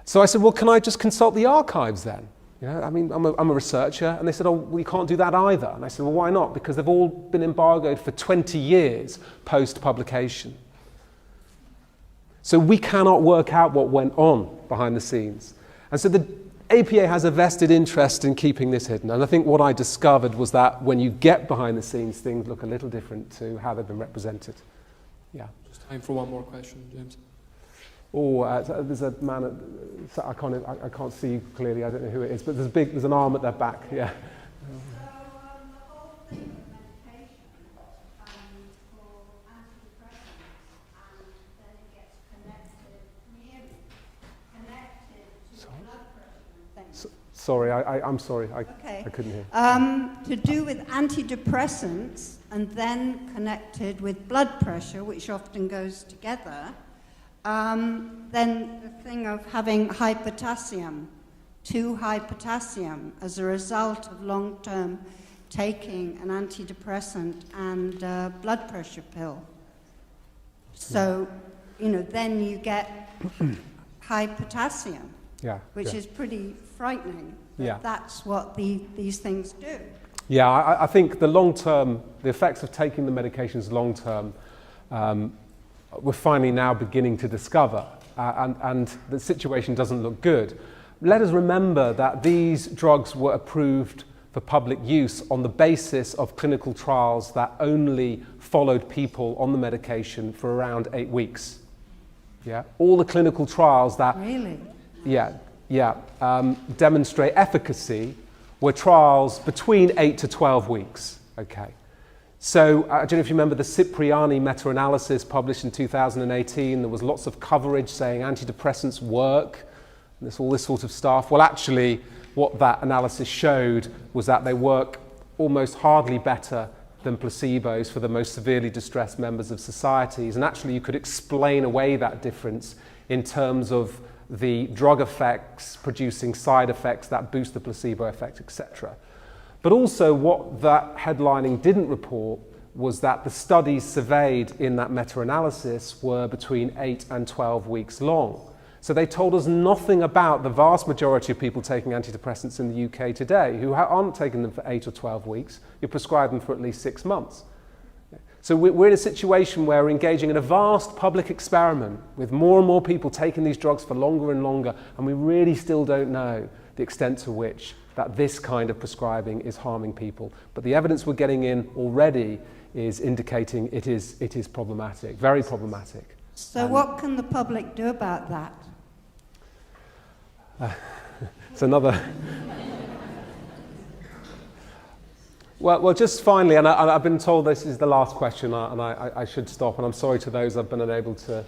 So I said, well, can I just consult the archives then? You know, I mean, I'm a researcher. And they said, oh, we can't do that either. And I said, well, why not? Because they've all been embargoed for 20 years post-publication. So we cannot work out what went on behind the scenes. And so the APA has a vested interest in keeping this hidden. And I think what I discovered was that when you get behind the scenes, things look a little different to how they've been represented. Yeah. Just time for one more question, James. Oh, there's a man, I can't see you clearly, I don't know who it is, but there's an arm at their back, yeah. So the whole thing of medication for antidepressants, and then it gets connected to blood pressure and things. Sorry, I'm sorry, Okay. I couldn't hear. To do with antidepressants and then connected with blood pressure, which often goes together. Then the thing of having high potassium, too high potassium as a result of long-term taking an antidepressant and a blood pressure pill. So, you know, then you get high potassium, which is pretty frightening. But that's what these things do. Yeah, I think the effects of taking the medications long-term, we're finally now beginning to discover, and the situation doesn't look good. Let us remember that these drugs were approved for public use on the basis of clinical trials that only followed people on the medication for around 8 weeks. Yeah, all the clinical trials that demonstrate efficacy were trials between 8 to 12 weeks. Okay. So I don't know if you remember the Cipriani meta-analysis published in 2018. There was lots of coverage saying antidepressants work, and all this sort of stuff. Well, actually, what that analysis showed was that they work almost hardly better than placebos for the most severely distressed members of societies. And actually, you could explain away that difference in terms of the drug effects producing side effects that boost the placebo effect, etc. But also what that headlining didn't report was that the studies surveyed in that meta-analysis were between 8 and 12 weeks long. So they told us nothing about the vast majority of people taking antidepressants in the UK today who aren't taking them for 8 or 12 weeks. You prescribe them for at least 6 months. So we're in a situation where we're engaging in a vast public experiment with more and more people taking these drugs for longer and longer, and we really still don't know the extent to which that this kind of prescribing is harming people. But the evidence we're getting in already is indicating it is problematic, very problematic. So what can the public do about that? It's another... Well, just finally, and I've been told this is the last question, and I should stop, and I'm sorry to those I've been unable to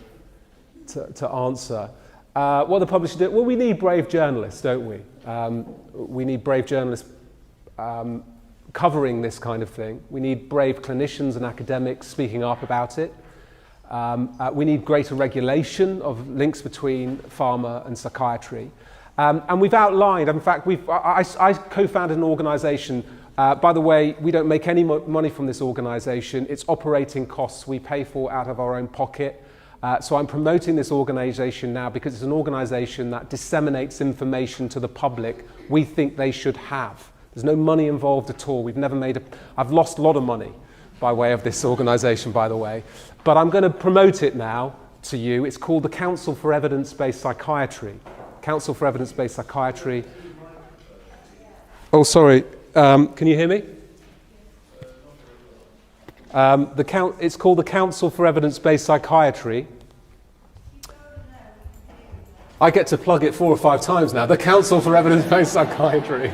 answer. What the publisher do? Well, we need brave journalists, don't we? We need brave journalists covering this kind of thing. We need brave clinicians and academics speaking up about it. We need greater regulation of links between pharma and psychiatry. And we've outlined, in fact, I co-founded an organisation. By the way, we don't make any money from this organisation. It's operating costs we pay for out of our own pocket. So I'm promoting this organisation now because it's an organisation that disseminates information to the public we think they should have. There's no money involved at all. I've lost a lot of money by way of this organisation, by the way. But I'm going to promote it now to you. It's called the Council for Evidence-Based Psychiatry. Council for Evidence-Based Psychiatry. Oh, sorry. Can you hear me? It's called the Council for Evidence-Based Psychiatry. I get to plug it 4 or 5 times now. The Council for Evidence-Based Psychiatry.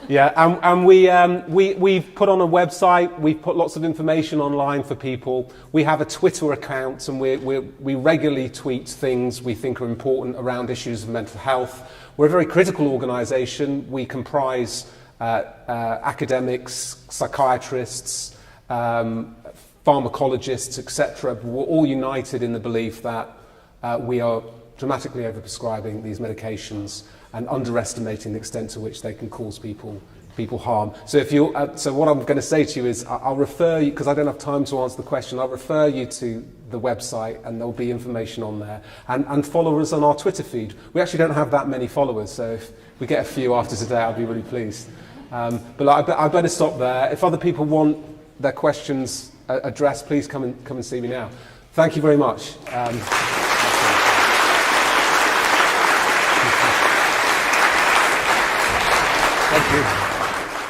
Yeah, and we've put on a website. We've put lots of information online for people. We have a Twitter account, and we regularly tweet things we think are important around issues of mental health. We're a very critical organisation. We comprise academics, psychiatrists, pharmacologists, etc. We're all united in the belief that we are dramatically overprescribing these medications and underestimating the extent to which they can cause people harm. So so what I'm going to say to you is I'll refer you, because I don't have time to answer the question, I'll refer you to the website and there'll be information on there. And follow us on our Twitter feed. We actually don't have that many followers, so if we get a few after today, I'll be really pleased. But I better stop there. If other people want their questions addressed, please come and see me now. Thank you very much. Thank you.